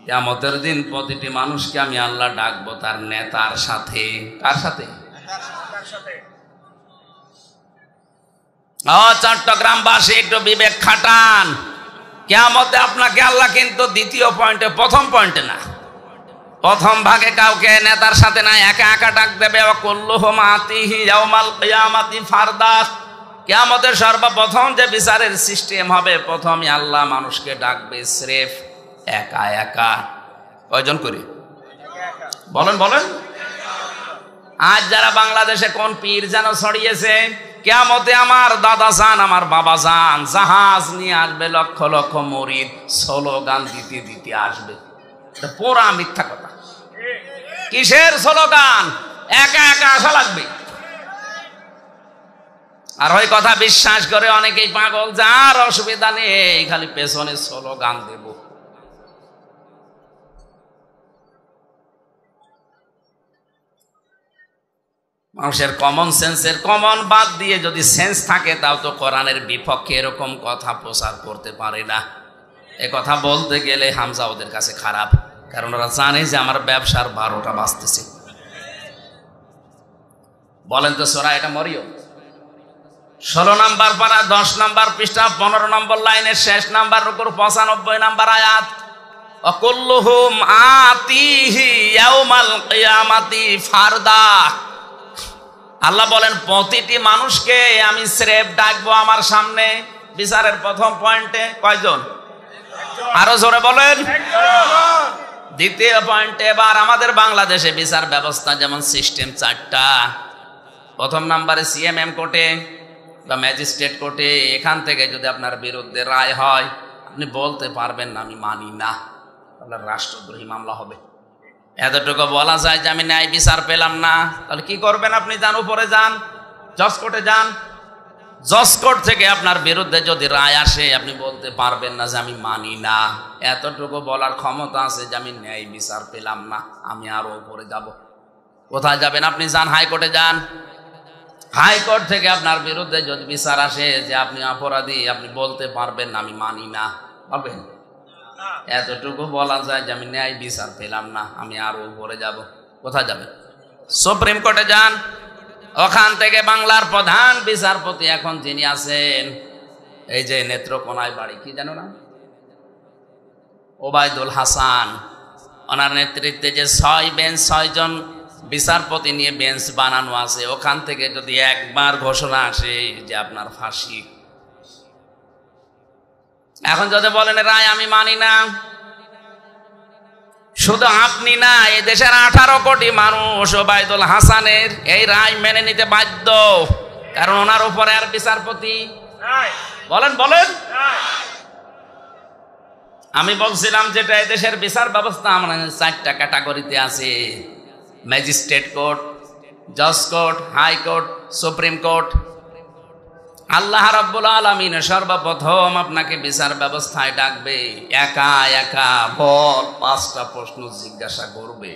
কিয়ামতের দিন প্রতিটি মানুষকে আমি আল্লাহ ডাকবো তার নেতার সাথে। কার সাথে? চট্টগ্রামবাসী একটু বিবেক খাটান। কিয়ামতে আপনাকে আল্লাহ কিন্তু দ্বিতীয় পয়েন্টে, প্রথম পয়েন্টে না, প্রথম ভাগে কাউকে নেতার সাথে না, একা একা ডাক দেবে। কুল্লুহুম আতিহি ইয়াউমাল কিয়ামাতি ফারদা। কিয়ামতের সর্বপ্রথম যে বিচারের সিস্টেম হবে, প্রথমে আল্লাহ মানুষকে ডাকবে স্রেফ একা একা। কয়জন করে বলেন বলেন? আজ যারা বাংলাদেশে কোন পীর যেন ছড়িয়েছে, কিয়ামতে আমার দাদা যান, আমার বাবা যান, জাহাজ নিয়ে আসবে, লক্ষ লক্ষ মুরিদ স্লোগান দিতে দিতে আসবে। পুরা মিথ্যা কথা। কিসের স্লোগান? একা একা আসা লাগবে। আর ওই কথা বিশ্বাস করে অনেকেই পাগল, যার অসুবিধা নেই, খালি পেছনে স্লোগান দেব। মানুষের কমন সেন্সের কমন বাদ দিয়ে যদি সেন্স থাকে, তাও তো কোরআনের বিপক্ষে এরকম কথা প্রচার করতে পারে না। এ কথা বলতে গেলে হামজা ওদের কাছে খারাপ, কারণ ওরা জানে যে আমার ব্যবসার 12টা বাজতেছে। বলেন তো সূরা এটা মরিয়ম 16 নম্বর পারা 10 নম্বর পৃষ্ঠা 15 নম্বর লাইনের শেষ নাম্বার রুকুর 95 নম্বর আয়াত। অকুল্লুহুম আতিহি ইয়াউমাল কিয়ামাতি ফারদা। আল্লাহ বলেন প্রতিটি মানুষকে আমি স্রেফ ডাকবো আমার সামনে বিচারের প্রথম পয়েন্টে। কয়জন? আরো জোরে বলেন। দ্বিতীয় পয়েন্টে, এবার আমাদের বাংলাদেশে বিচার ব্যবস্থা যেমন সিস্টেম 4টা। প্রথম নাম্বারে সিএমএম কোর্টে বা ম্যাজিস্ট্রেট কোর্টে। এখান থেকে যদি আপনার বিরুদ্ধে রায় হয়, আপনি বলতে পারবেন না আমি মানি না, আপনার রাষ্ট্রদ্রোহী মামলা হবে। এতটুকু বলা যায় যে আমি ন্যায় বিচার পেলাম না, তাহলে কি করবেন? আপনি যান, উপরে যান, জজ কোর্টে যান। জজ কোর্ট থেকে আপনার বিরুদ্ধে যদি রায় আসে, আপনি বলতে পারবেন না যে আমি মানি না। এতটুকু বলার ক্ষমতা আছে যে আমি ন্যায় বিচার পেলাম না, আমি আরো উপরে যাব। কোথায় যাবেন? আপনি যান হাইকোর্টে যান। হাইকোর্ট থেকে আপনার বিরুদ্ধে যদি বিচার আসে যে আপনি অপরাধী, আপনি বলতে পারবেন না আমি মানি না, পারবেন? এতটুকু বলা যায় যে আমি ন্যায় বিচার পেলাম না, আমি আরো উপরে যাব। কোথায় যাবেন? সুপ্রিম কোর্টে যান। ওখান থেকে বাংলার প্রধান বিচারপতি এখন যিনি আছেন, এই যে নেত্রকোনায় বাড়ি, কি জানো না, ওবায়দুল হাসান, ওনার নেতৃত্বে যে 6 জন বিচারপতি নিয়ে বেঞ্চ বানানো আছে, ওখান থেকে যদি একবার ঘোষণা আসে যে আপনার ফাঁসি, এখন যদি বলেন রায় আমি মানি না, শুধু আপনি না, এই দেশের 18 কোটি মানুষ ওবায়দুল হাসানের এই রায় মেনে নিতে বাধ্য, কারণ ওনার উপরে আর বিচারপতি বলেন বলেন। আমি বলছিলাম যেটা এদেশের বিচার ব্যবস্থা আমরা 4টা ক্যাটাগরিতে আছে: ম্যাজিস্ট্রেট কোর্ট, জজ কোর্ট, হাইকোর্ট, সুপ্রিম কোর্ট। আল্লাহ রাব্বুল আলামিন সর্বপ্রথম আপনাকে বিচার ব্যবস্থায় ডাকবে, একা একা বল 5টা প্রশ্ন জিজ্ঞাসা করবে।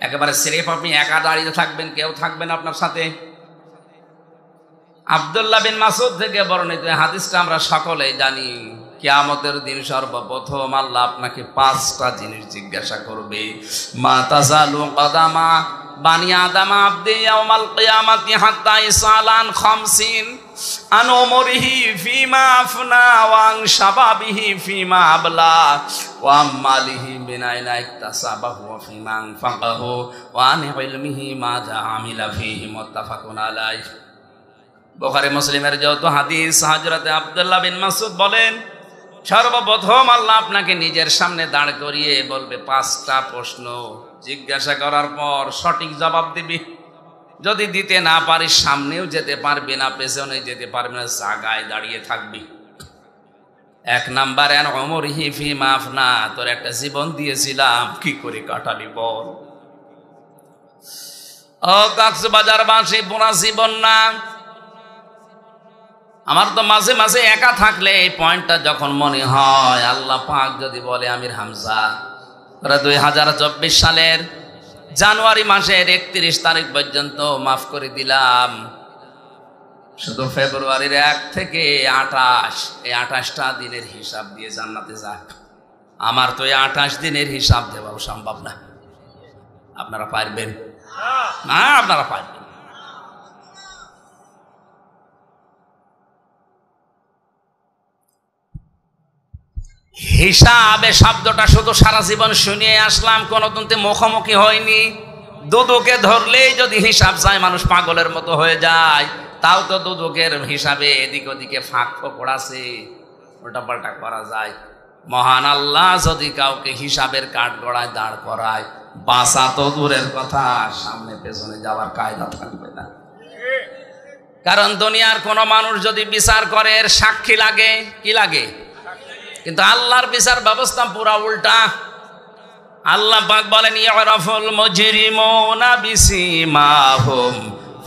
একেবারে সিরেফ আপনি একা দাঁড়িয়ে থাকবেন, কেউ থাকবেন আপনার সাথে। আব্দুল্লাহ বিন মাসউদ থেকে বর্ণিত হাদিসটা আমরা সকলেই জানি। কিয়ামতের দিন সর্বপ্রথম আল্লাহ আপনাকে 5টা জিনিস জিজ্ঞাসা করবে। মা তাজালু কদামা বানি আদম আবদি ইয়াউমাল কিয়ামাতি হাত্তা ইসালান 50। আন উমরিহি ফিমা আফনা ওয়া আন শাবাবিহি ফিমা আবলা ওয়া আন মালিহি মিন আইনা ইকতাসাবাহু ওয়া ফিমা আনফাকাহু ওয়া আন ইলমিহি মাযা আমিলা ফিহি মুত্তাফাকুন আলাইহি। বুখারী মুসলিমের যত হাদিস, হযরত আব্দুল্লাহ বিন মাসউদ বলেন, সর্বপ্রথম আল্লাহ আপনাকে নিজের সামনে দাঁড় করিয়ে বলবে 5টা প্রশ্ন, জিজ্ঞাসা করার পর সঠিক জবাব দিবি। যদি দিতে না পারিস সামনেও যেতে পারবি না, পেছনে যেতে পারবি না, জায়গায় দাঁড়িয়ে থাকবি। 1 নাম্বার, আন উমরিহি ফিমা আফনা, তোর একটা জীবন দিয়েছিলাম কি করে কাটালি বল। ও কক্সবাজার বাসী, পুরা জীবন না, আমার তো মাঝে মাঝে একা থাকলে এই পয়েন্টটা যখন মনে হয়, আল্লাহ পাক যদি বলে আমির হামজা, ওরা 2024 সালের জানুয়ারি মাসের 31 তারিখ পর্যন্ত মাফ করে দিলাম, শুধু ফেব্রুয়ারির 1 থেকে 28, এই 28টা দিনের হিসাব দিয়ে জান্নাতে যাক। আমার তো এই 28 দিনের হিসাব দেওয়াও সম্ভব না। আপনারা পারবেন না? আপনারা পারবেন। হিসাবে শব্দটা শুধু সারা জীবন শুনিয়ে আসলাম, কোনোদিন মুখোমুখি হয়নি। দুদুকে ধরলেই যদি হিসাব চায় মানুষ পাগলের মতো হয়ে যায়। তাও তো দুদুকের হিসাবে এদিক ওদিকে ফাঁক ফোকর আছে, উল্টাপাল্টা করা যায়। মহান আল্লাহ যদি কাউকে হিসাবের কাঠগড়ায় দাঁড় করায়, বাঁচা তো দূরের কথা, সামনে পেছনে যাওয়ার কায়দা থাকবে না। কারণ দুনিয়ার কোনো মানুষ যদি বিচার করে এর সাক্ষী লাগে, কি লাগে? কিন্তু আল্লাহর বিচার ব্যবস্থা পুরা উল্টা। আল্লাহ পাক বলেন, ইয়ারাফুল মুজরিমুনা বিসিমাহুম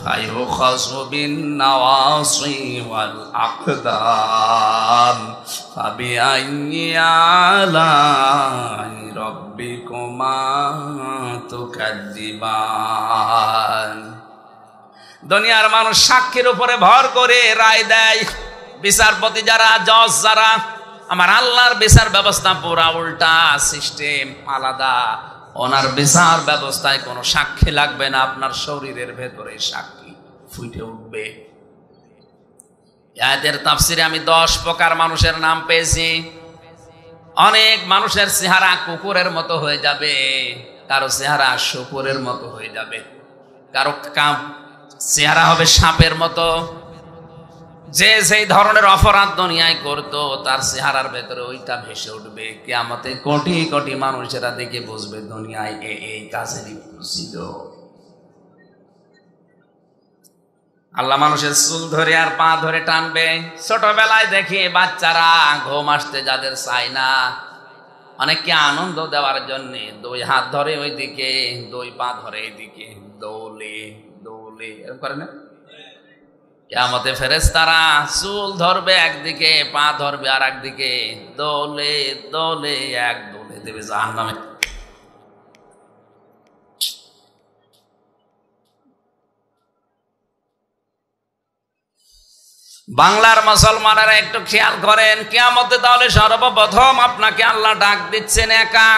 ফায়ুখাযু বিন নাওয়াসি ওয়াল আকদাম ফাবিআইয়ি আলাই রাব্বিকুমা তুকাদ্দিবান। দুনিয়ার মানুষ সাক্ষীর উপরে ভর করে রায় দেয়, বিচারপতি যারা, জজ যারা। আমার আল্লাহর বিচার ব্যবস্থা পুরা উল্টা, সিস্টেম আলাদা। ওনার বিচার ব্যবস্থায় কোনো সাক্ষী লাগবে না, আপনার শরীরের ভেতরে সাক্ষী ফুটে উঠবে। আয়াতের তাফসিরে আমি 10 প্রকার মানুষের নাম পেয়েছি। অনেক মানুষের চেহারা কুকুরের মতো হয়ে যাবে, কারো চেহারা শুকুরের মতো হয়ে যাবে, কারো চেহারা হবে সাপের মতো। যে সেই ধরনের অপরাধ দুনিয়ায় করতো, তার চেহারার ভেতরে ওইটা ভেসে উঠবে। কিয়ামতে কোটি কোটি মানুষেরা দেখে বুঝবে দুনিয়ায় এই কাজেরই ছিল। আল্লাহ মানুষের চুল ধরে আর পা ধরে টানবে। ছোটবেলায় দেখি বাচ্চারা ঘুম আসতে যাদের চায় না, অনেককে আনন্দ দেওয়ার জন্য 2 হাত ধরে ওইদিকে, 2 পা ধরে এইদিকে, দৌলে দৌলে এরকম করে না? কিয়ামতে ফেরেশতারা চুল ধরবে একদিকে, পা ধরবে আর একদিকে, দোলে দোলে এক দোলে দেবে জাহান্নামে। বাংলার মুসলমানেরা একটু খেয়াল করেন, কিয়ামতে তাহলে সর্বপ্রথম আপনাকে আল্লাহ ডাক দিচ্ছেন একা।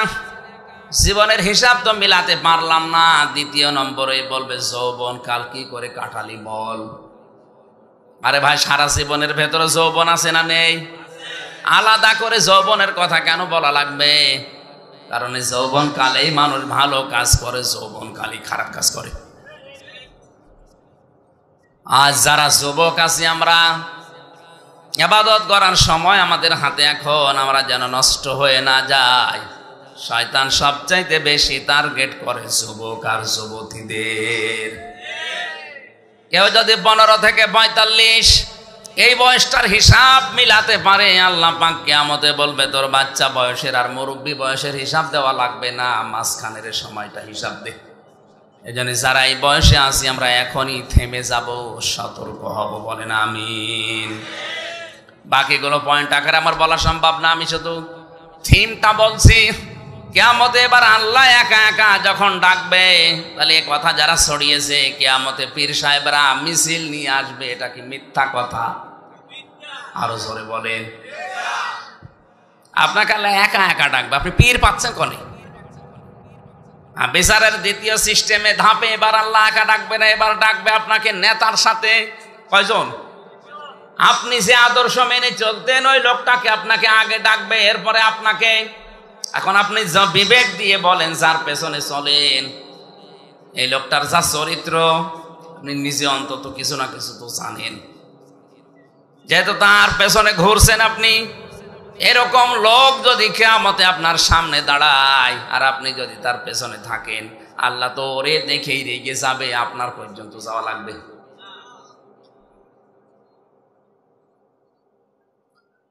জীবনের হিসাব তো মিলাতে পারলাম না, 2 নম্বরে বলবে যৌবন কাল কি করে কাটালি বল। আরে ভাই, সারা জীবনের ভেতরে যৌবন আছে না নেই? আলাদা করে যৌবনের কথা কেন বলা লাগবে? কারণ এই যৌবন কালেই মানুষ ভালো কাজ করে, যৌবন কালেই খারাপ কাজ করে। আজ যারা যুবক আছি আমরা, ইবাদত করার সময় আমাদের হাতে এখন, আমরা যেন নষ্ট হয়ে না যায়। শয়তান সবচাইতে বেশি টার্গেট করে যুবক আর যুবতীদের। কেউ যদি 15 থেকে 45 এই বয়সটার হিসাব মিলাতে পারে, আল্লাহ পাক কিয়ামতে বলবে তোর বাচ্চা বয়সের আর মুরব্বী বয়সের হিসাব দেওয়া লাগবে না, মাঝখানের সময়টা হিসাব দে। এই জন্য যারা এই বয়সে আছি আমরা এখনই থেমে যাব, সতর্ক হব, বলেন আমিন। বাকিগুলো পয়েন্ট আকারে আমার বলা সম্ভব না, আমি শুধু থিমটা বলছি। কিয়ামতে এবার আল্লাহ একা একা যখন ডাকবে, তাহলে এই কথা যারা ছড়িয়েছে কিয়ামতে পীর সাহেবরা মিছিল নিয়ে আসবে, এটা কি মিথ্যা কথা? আরো জোরে বলেন। আপনাকে আল্লাহ একা একা ডাকবে, আপনি পীর পাচ্ছেন কোনে? বিচারের দ্বিতীয় সিস্টেমে ধাপে এবার আল্লাহ একা ডাকবে না, এবার ডাকবে আপনাকে নেতার সাথে। কয়জন? আপনি যে আদর্শ মেনে চলতেন ওই লোকটাকে আপনাকে আগে ডাকবে, এরপরে আপনাকে। এখন আপনি যা বিবেক দিয়ে বলেন যার পেছনে চলেন, এই লোকটার যা চরিত্র আপনি নিজে অন্তত কিছু না কিছু তো জানেন, যেহেতু তার পেছনে ঘুরছেন আপনি। এরকম লোক যদি কিয়ামতে আপনার সামনে দাঁড়ায় আর আপনি যদি তার পেছনে থাকেন, আল্লাহ তো ওরে দেখেই রেগে যাবে, আপনার পর্যন্ত যাওয়া লাগবে।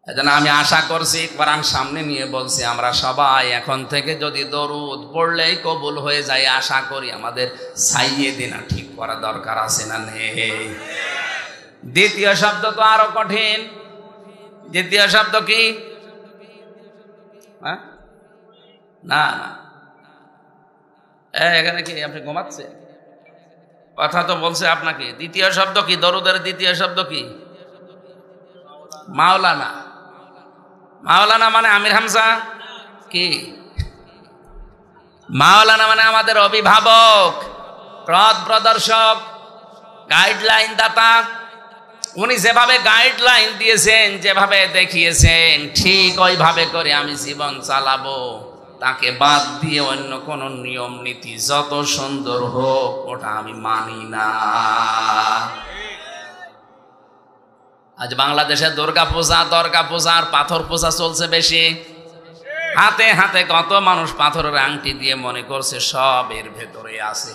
এজন্য আমি আশা করছি, কোরআন সামনে নিয়ে বলছি, আমরা সবাই এখন থেকে যদি দরুদ পড়লেই কবুল হয়ে যায় আশা করি। আমাদের সাইয়েদিনা ঠিক করা দরকার আছে না নেই? দ্বিতীয় শব্দ তো আরো কঠিন। দ্বিতীয় শব্দ কি? না না, এখানে কি আপনি ঘুমাচ্ছেন? কথা তো বলছে আপনাকে। দ্বিতীয় শব্দ কি? দরুদের দ্বিতীয় শব্দ কি? মাওলানা। মাওলানা মানে আমির হামজা কি? মাওলানা মানে আমাদের অভিভাবক, পথ প্রদর্শক, গাইডলাইন দাতা। উনি যেভাবে গাইডলাইন দিয়েছেন, যেভাবে দেখিয়েছেন, ঠিক ওইভাবে করে আমি জীবন চালাবো। তাকে বাদ দিয়ে অন্য কোন নিয়ম নীতি যত সুন্দর হোক ওটা আমি মানি না। আজ বাংলাদেশে দুর্গা পূজা আর পাথর পূজা চলছে বেশি। হাতে হাতে কত মানুষ পাথরের আংটি দিয়ে মনে করছে সব এর ভেতরে আছে।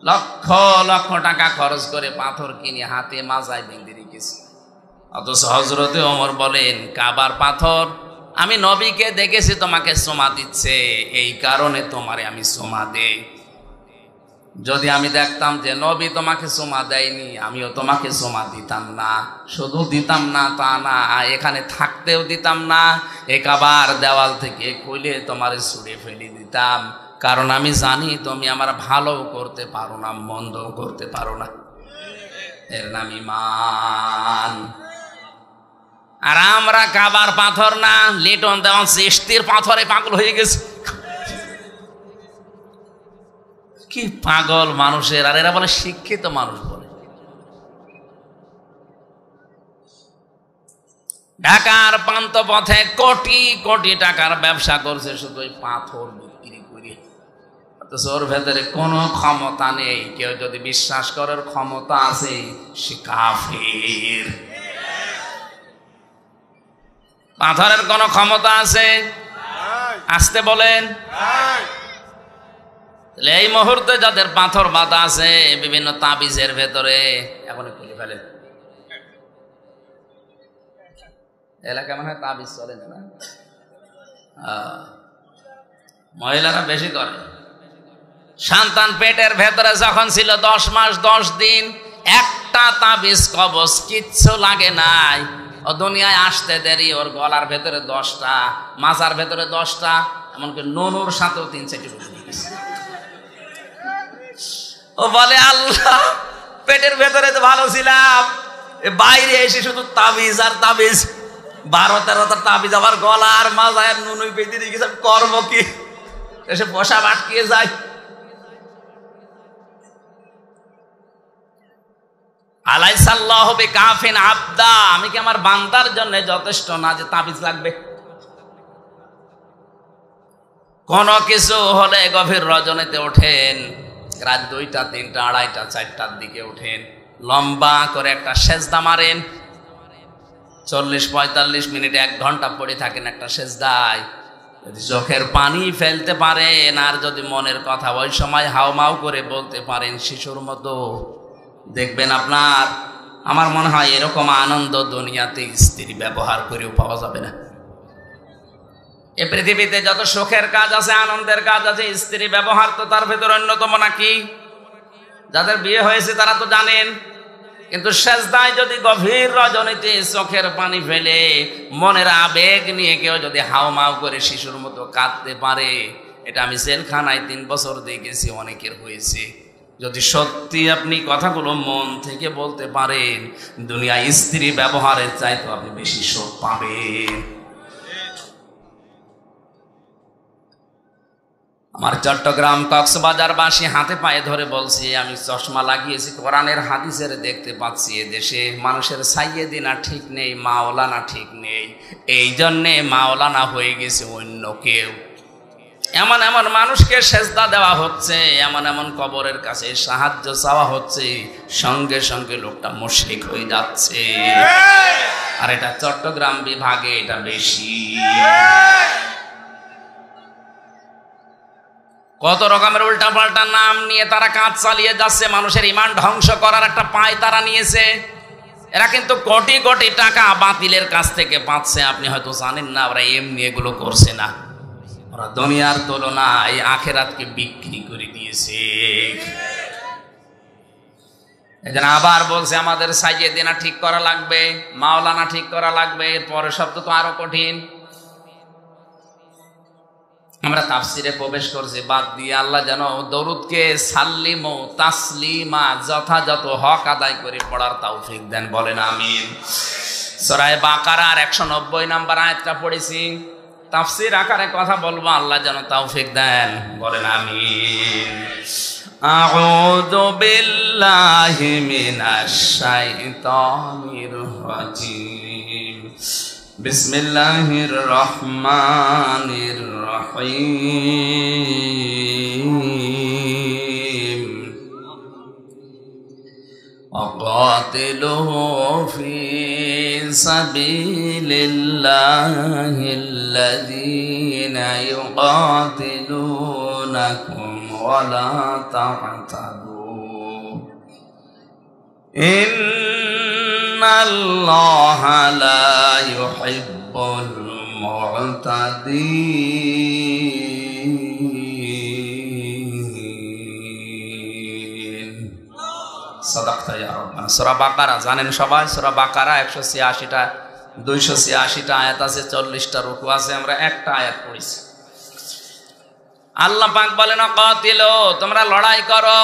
লক্ষ লক্ষ টাকা খরচ করে পাথর কিনে হাতে মাজায় বেঁধে রেখেছে। অথচ হযরতে ওমর বলেন, কাবার পাথর আমি নবীকে দেখেছি তোমাকে চুমা দিচ্ছে, এই কারণে তোমারে আমি চুমা দেই। যদি আমি দেখতাম যে নবী তোমাকে চুমা দেয়নি, আমিও তোমাকে চুমা দিতাম না। শুধু দিতাম না তা না, এখানে থাকতেও দিতাম না। এ কাবার দেওয়াল থেকে খুলে তোমারে ছুঁড়ে ফেলে দিতাম, কারণ আমি জানি তুমি আমার ভালো করতে পারো না, মন্দও করতে পারো না। এর নাম ঈমান। আর আমরা কাবার পাথর না, লিটন দেওয়ান চিশতির পাথরে পাগল হয়ে গেছে। কি পাগল মানুষের! আর এরা বলে শিক্ষিত মানুষ বলে। ঢাকার পান্ত পথে কোটি কোটি টাকার ব্যবসা করছে শুধু ওই পাথর বিক্রি করে। ওর ভেতরে কোনো ক্ষমতা নেই। কেউ যদি বিশ্বাস করার ক্ষমতা আছে সে কাফির। পাথরের কোনো ক্ষমতা আছে? আসতে বলেন। এই মুহূর্তে যাদের পাথর বাঁধা আছে বিভিন্ন তাবিজের ভেতরে, এখন খুলে ফেলেন। এলাকা মনে হয় তাবিজ চলে না, মহিলারা বেশি করে। সন্তান পেটের ভেতরে যখন ছিল 10 মাস 10 দিন, একটা তাবিজ কবজ কিচ্ছু লাগে নাই। ও দুনিয়ায় আসতে দেরি, ওর গলার ভেতরে 10টা, মাজার ভেতরে 10টা, এমনকি নুনুর সাথেও 3-4টি রুটি দিয়েছে। ও বলে, আল্লাহ পেটের ভেতরে তো ভালো ছিলাম, বাইরে এসে শুধু তাবিজ আর তাবিজ, 12-13টা তাবিজ আমার গলা আর মাজায় নুনুই পেতে দিয়ে গেছে, কর্ম কি? এসে বসা আটকিয়ে যায়। আলাইসাল্লাহু বিকাফিন আবদা, আমি কি আমার বান্দার জন্য যথেষ্ট না যে তাবিজ লাগবে? কোন কিছু হলে গভীর রজনীতে ওঠেন, রাত 2টা 3টা 2:30টা 4টার দিকে ওঠেন, লম্বা করে একটা সেজদা মারেন, 40-45 মিনিট 1 ঘন্টা পড়ে থাকেন একটা সেজদায়। যদি চোখের পানি ফেলতে পারেন আর যদি মনের কথা ওই সময় হাউমাউ করে বলতে পারেন শিশুর মতো, দেখবেন আপনার, আমার মনে হয় এরকম আনন্দ দুনিয়াতে স্ত্রী ব্যবহার করেও পাওয়া যাবে না। এ পৃথিবীতে যত সুখের কাজ আছে, আনন্দের কাজ আছে, স্ত্রী ব্যবহার তো তার ভেতর অন্যতম নাকি? যাদের বিয়ে হয়েছে তারা তো জানেন। কিন্তু সেজদায় যদি গভীর রজনীতে চোখের পানি ফেলে মনের আবেগ নিয়ে কেউ যদি হাউমাউ করে শিশুর মতো কাঁদতে পারে, এটা আমি জেলখানায় 3 বছর দেখেছি, অনেকের হয়েছে। যদি সত্যি আপনি কথাগুলো মন থেকে বলতে পারেন, দুনিয়া স্ত্রী ব্যবহারের চাইতে আপনি বেশি সুখ পাবেন। আমার চট্টগ্রাম কক্সবাজারবাসী হাতে পায়ে ধরে বলছি, আমি চশমা লাগিয়েছি, কোরআনের হাদিসের দেখতে পাচ্ছি এদেশে মানুষের সাইয়েদিনা ঠিক নেই, মাওলানা ঠিক নেই, এই জন্যে মাওলানা হয়ে গেছে অন্য কেউ। এমন এমন মানুষকে সেজদা দেওয়া হচ্ছে, এমন এমন কবরের কাছে সাহায্য চাওয়া হচ্ছে, সঙ্গে সঙ্গে লোকটা মুশরিক হয়ে যাচ্ছে। আর এটা চট্টগ্রাম বিভাগে এটা বেশি। কত রকমের উল্টা পাল্টা নাম নিয়ে তারা কাজ চালিয়ে যাচ্ছে, মানুষের ঈমান ধ্বংস করার একটা পায় তারা নিয়েছে। এরা কিন্তু কোটি কোটি টাকা বাতিলের কাছ থেকে পাচ্ছে, আপনি হয়তো জানেন না। ওরা এমনি এগুলো করছে না, ওরা দুনিয়ার তুলনায় আখেরাতকে বিক্রি করে দিয়েছে। এজন্য আবার বলছে আমাদের সাইয়েদিনা ঠিক করা লাগবে, মাওলানা ঠিক করা লাগবে। এরপরে শব্দ তো আরো কঠিন। আমরা তাফসিরে প্রবেশ করছি বাদ দিয়ে, আল্লাহ যেন দরুদকে সাল্লিমু তাসলিমা যথাযথ হক আদায় করে পড়ার তৌফিক দেন, বলেন আমিন। সূরা বাকারার 190 নম্বর আয়াতটা পড়েছি, তাফসির আকারে কথা বলবো, আল্লাহ যেন তৌফিক দেন, বলেন আমিন। আউযু বিল্লাহি মিনাশ শাইতানির রাজিম। বিসমিল্লাহির রহমানির রহিম। وقاتلوا في سبيل الله الذين يقاتلونكم ولا تعتدوا إن الله لا يحب المعتدين। সাদাকতা ইয়া রাব্বানা। সূরা বাকারা জানেন সবাই, সূরা বাকারা 186টা 286টা আয়াত আছে, 40টা রুকু আছে, আমরা একটা আয়াত পড়েছি। আল্লাহ পাক বলেন কাতিলু, তোমরা লড়াই করো।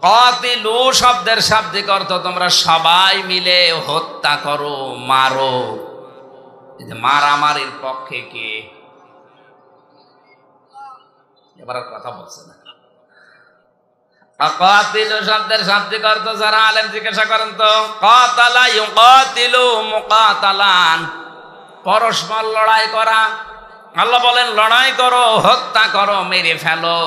কাতিলু শব্দের শাব্দিক অর্থ তোমরা সবাই মিলে হত্যা করো, মারো। এই যে মারামারির পক্ষে কে? এবার কথা বলছে না। কাতিলু শব্দের শাব্দিক অর্থ যারা আলেম জিজ্ঞাসা করেন তো, কাতালা ইউকাতিলু মুকাতালান, পরস্পর লড়াই করা। আল্লাহ বলেন লড়াই করো, হত্যা করো, মেরে ফেলো।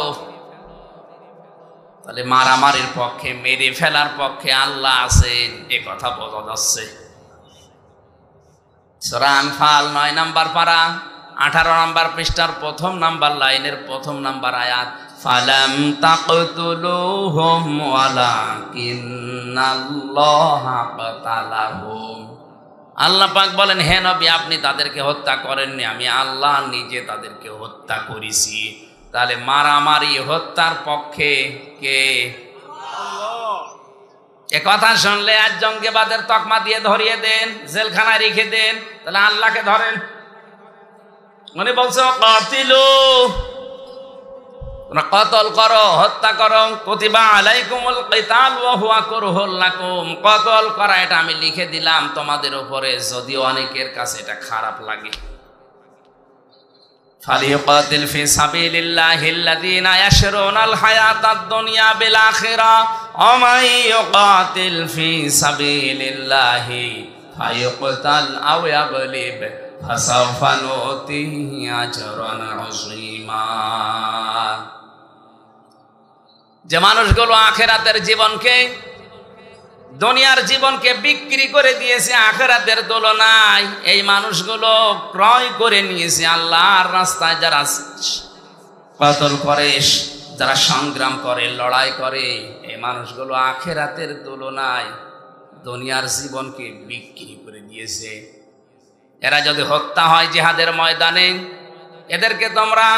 তাহলে মারামারির পক্ষে, মেরে ফেলার পক্ষে আল্লাহ আছেন, এ কথা বোঝা যাচ্ছে। সূরা আনফাল 9 নম্বর পারা 18 নম্বর পৃষ্ঠার 1 নম্বর লাইনের 1 নম্বর আয়াত, ফালাম তাকতুলুহুম ওয়ালাকিন্নাল্লাহা কাতালাহুম। আল্লাহ পাক বলেন হে নবী, আপনি তাদেরকে হত্যা করেননি, আমি আল্লাহ নিজে তাদেরকে হত্যা করেছি। তাহলে মারামারি হত্যার পক্ষে কে? এ কথা শুনলে আজ জঙ্গিবাদের তকমা দিয়ে ধরিয়ে দেন, জেলখানায় রেখে দেন, তাহলে আল্লাহকে ধরেন। উনি বলছে কাতিলু, তোমরা কতল করো, হত্যা করো। কুতিবা আলাইকুমুল কিতাল ওয়া হুয়া কুরহুল লাকুম, কতল করা এটা আমি লিখে দিলাম তোমাদের উপরে, যদিও অনেকের কাছে এটা খারাপ লাগে। ফালিয়াকাতিল ফি সাবিলিল্লাহিল্লাযীনা ইয়াশরুনাল হায়াতাদ দুনিয়া বিল আখিরা ওয়া মান ইউকাতিল ফি সাবিলিল্লাহি ফায়াকতাল আও ইয়াগলিব ফাসাওফা নুতিহি আজরান আযীমা। যে মানুষগুলো আখিরাতের জীবনকে, দুনিয়ার জীবনকে বিক্রি করে দিয়েছে আখিরাতের তুলনায়, এই মানুষগুলো ক্রয় করে নিয়েছে আল্লাহর রাস্তায়। যারা কতল করে, যারা সংগ্রাম করে, লড়াই করে, এই মানুষগুলো আখিরাতের তুলনায় দুনিয়ার জীবনকে বিক্রি করে দিয়েছে। এরা যদি হত্যা হয় জিহাদের ময়দানে, এদেরকে তোমরা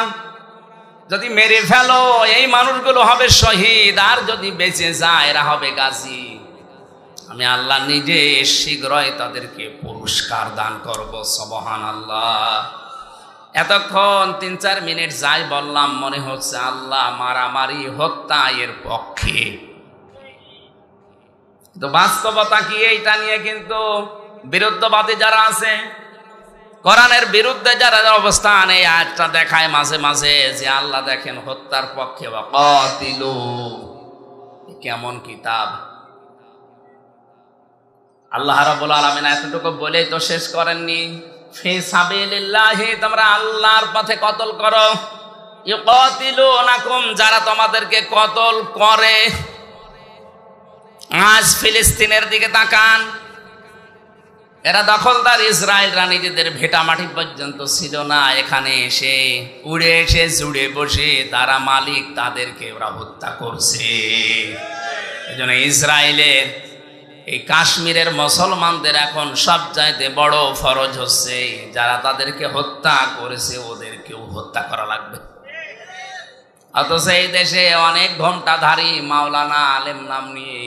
যদি মেরে ফেলো, এই মানুষগুলো হবে শহীদ, আর যদি বেঁচে যায় এরা হবে গাজী। আমি আল্লাহ নিজে শীঘ্রই তাদেরকে পুরস্কার দান করব, সুবহানাল্লাহ। এতক্ষণ 3-4 মিনিট যাই বললাম, মনে হচ্ছে আল্লাহ মারামারি হত্যা এর পক্ষে। তো বাস্তবতা কি? এইটা নিয়ে কিন্তু বিরুদ্ধবাদী যারা আছে কোরআনের বিরুদ্ধে যারা অবস্থান, এই আয়াতটা দেখায় মাঝে মাঝে যে আল্লাহ দেখেন হত্যার পক্ষে। ওয়াকাতিলু, কেমন কিতাব! আল্লাহ রাব্বুল আলামিন এতটুকু বলেই তো শেষ করেননি। ফি সাবিলিল্লাহি, তোমরা আল্লাহর পথে কতল করো। ইউকাতিলুনাকুম, যারা তোমাদেরকে কতল করে। আজ ফিলিস্তিনের দিকে তাকান, এরা দখলদার ইসরায়েলরা নিজেদের ভিটামাটি পর্যন্ত ছিল না, এখানে এসে উড়ে এসে জুড়ে বসে তারা মালিক, তাদেরকে ওরা হত্যা করছে। এজন্য ইসরায়েলের এই কাশ্মীরের মুসলমানদের এখন সবচাইতে বড় ফরজ হচ্ছে, যারা তাদেরকে হত্যা করেছে ওদেরকেও হত্যা করা লাগবে। অথচ এই দেশে অনেক ঘণ্টাধারী মাওলানা আলেম নাম নিয়ে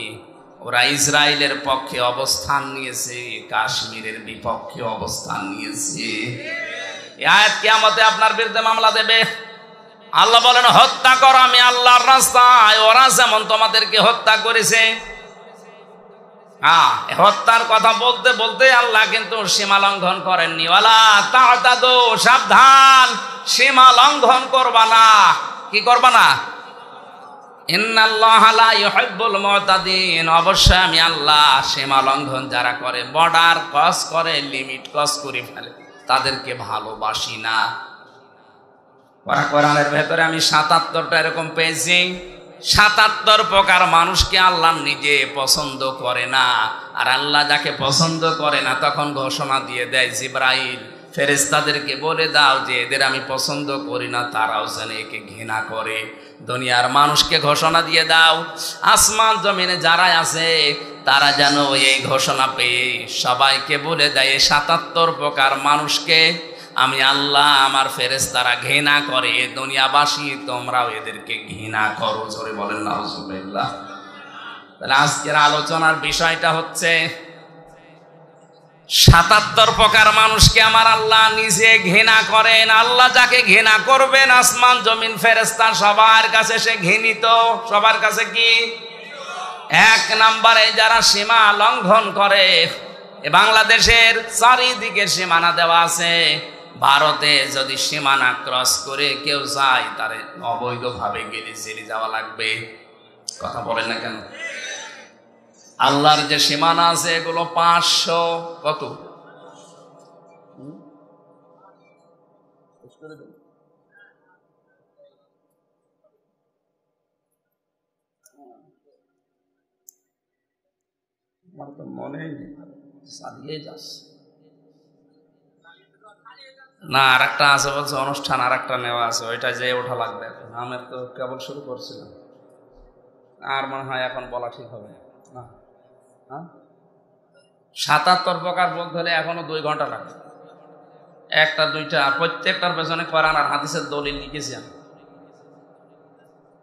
ওরা ইসরায়েলের পক্ষে অবস্থান নিয়েছে, কাশ্মীরের বিপক্ষে অবস্থান নিয়েছে। এই আয়াত কিয়ামতে আপনার বিরুদ্ধে মামলা দেবে। আল্লাহ বলেন হত্যা করো আমি আল্লাহর রাস্তায়, ওরা যেমন তোমাদেরকে হত্যা করেছে। হত্যার কথা বলতে বলতে আল্লাহ কিন্তু সীমা লঙ্ঘন করেননি। ওয়ালা তা'তাদু, সাবধান, সীমা লঙ্ঘন করবা না। কি করবা না? ইন্নাল্লাহা লা ইউহিব্বুল মু'তাদিন, অবশ্যই আমি আল্লাহ সীমা লঙ্ঘন যারা করে, বর্ডার ক্রস করে, লিমিট ক্রস করে ফেলে, তাদেরকে ভালোবাসি না। কোরআনের ভেতরে আমি ৭৭টা এরকম পেয়েছি। ৭৭ প্রকার মানুষকে আল্লাহ নিজে পছন্দ করে না, আর আল্লাহ যাকে পছন্দ করে না তখন ঘোষণা দিয়ে দেয়, জিবরাইল ফেরেশতাদেরকে বলে দাও যে এদের আমি পছন্দ করি না, তারাও যেন একে ঘৃণা করে। দুনিয়ার মানুষকে ঘোষণা দিয়ে দাও, আসমান জমিনে যারা আছে তারা যেন এই ঘোষণা পেয়ে সবাইকে বলে দেয় ৭৭ প্রকার মানুষকে আমি আল্লাহ আমার ফেরেশতারা ঘৃণা করে, দুনিয়াবাসী তোমরাও এদেরকে ঘৃণা করো। জোরে বলেন নাউজুবিল্লাহ। তাহলে আজকের আলোচনার বিষয়টা হচ্ছে ৭৭ প্রকার মানুষকে আমার আল্লাহ নিজে ঘৃণা করেন। আল্লাহ যাকে ঘৃণা করবেন, আসমান জমিন ফেরেশতা সবার কাছে সে ঘৃণিত। সবার কাছে কি? ১ নম্বরে যারা সীমা লঙ্ঘন করে। বাংলাদেশের চারিদিকে সীমানা দেওয়া আছে, ভারতে যদি সীমানা ক্রস করে কেউ যায় তারে অবৈধভাবে গেলে জেলে যাওয়া লাগবে। কথা বলেন না কেন? আল্লাহর যে সীমানা আছে এগুলো ৫০০ কত মনে চালিয়ে যাচ্ছে না। আর একটা আছে বলছে অনুষ্ঠান, আর একটা নেওয়া আছে, ওইটা যে ওঠা লাগবে। আমের তো কেবল শুরু করছিলাম, আর মনে হয় এখন বলা ঠিক হবে না। ৭৭ প্রকার বলতে হলে এখনো ২ ঘন্টা লাগবে। একটা দুইটা প্রত্যেকটার পেছনে কোরআন আর হাদিসের দলিল লিখেছি আমি।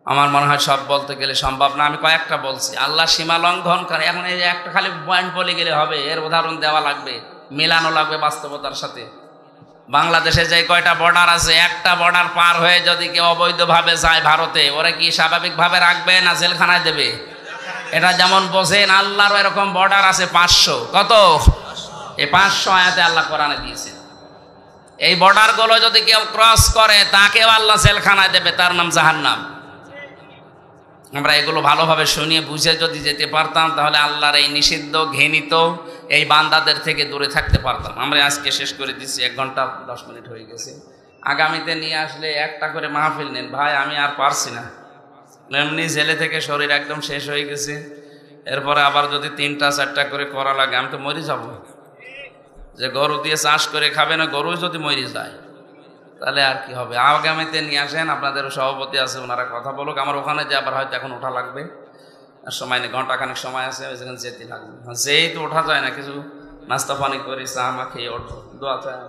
আমার মনে হয় সব বলতে গেলে সম্ভব না, আমি কয়েকটা বলছি। আল্লাহ সীমা লঙ্ঘন করে, এখন এই একটা খালি পয়েন্ট বলে গেলে হবে, এর উদাহরণ দেওয়া লাগবে, মেলানো লাগবে বাস্তবতার সাথে। বাংলাদেশে যে কয়টা বর্ডার আছে, একটা বর্ডার পার হয়ে যদি কেউ অবৈধভাবে যায় ভারতে, ওরা কি স্বাভাবিকভাবে রাখবে না জেলখানায় দেবে? এটা যেমন বোঝেন, আল্লাহরও এরকম বর্ডার আছে ৫০০। কত? এই ৫০০ আয়াতে আল্লাহ কোরআনে দিয়েছে। এই বর্ডারগুলো যদি কেউ ক্রস করে তাকেও আল্লাহ জেলখানায় দেবে, তার নাম জাহান্নাম। আমরা এগুলো ভালোভাবে শুনিয়ে বুঝে যদি যেতে পারতাম তাহলে আল্লাহর এই নিষিদ্ধ ঘৃণিত এই বান্দাদের থেকে দূরে থাকতে পারতাম। আমরা আজকে শেষ করে দিচ্ছি, ১ ঘন্টা ১০ মিনিট হয়ে গেছে। আগামীতে নিয়ে আসলে একটা করে মাহফিল নেন ভাই, আমি আর পারছি না। এমনি জেলে থেকে শরীর একদম শেষ হয়ে গেছে, এরপরে আবার যদি ৩টা ৪টা করে করা লাগে আমি তো মরে যাব। যে গরু দিয়ে চাষ করে খাবে না, গরু যদি মরে যায় তাহলে আর কি হবে। আগামীতে নিয়ে আসেন, আপনাদের সভাপতি আছে, ওনারা কথা বলুক। আমার ওখানে যে আবার হয়তো এখন ওঠা লাগবে, আর সময় নেই, ঘন্টাখানেক সময় আছে, ওই যেখানে যেতে লাগবে। যেই তো ওঠা যায় না, কিছু নাস্তা পানি করে চা মা খেয়ে ওঠো, দোয়া চায়।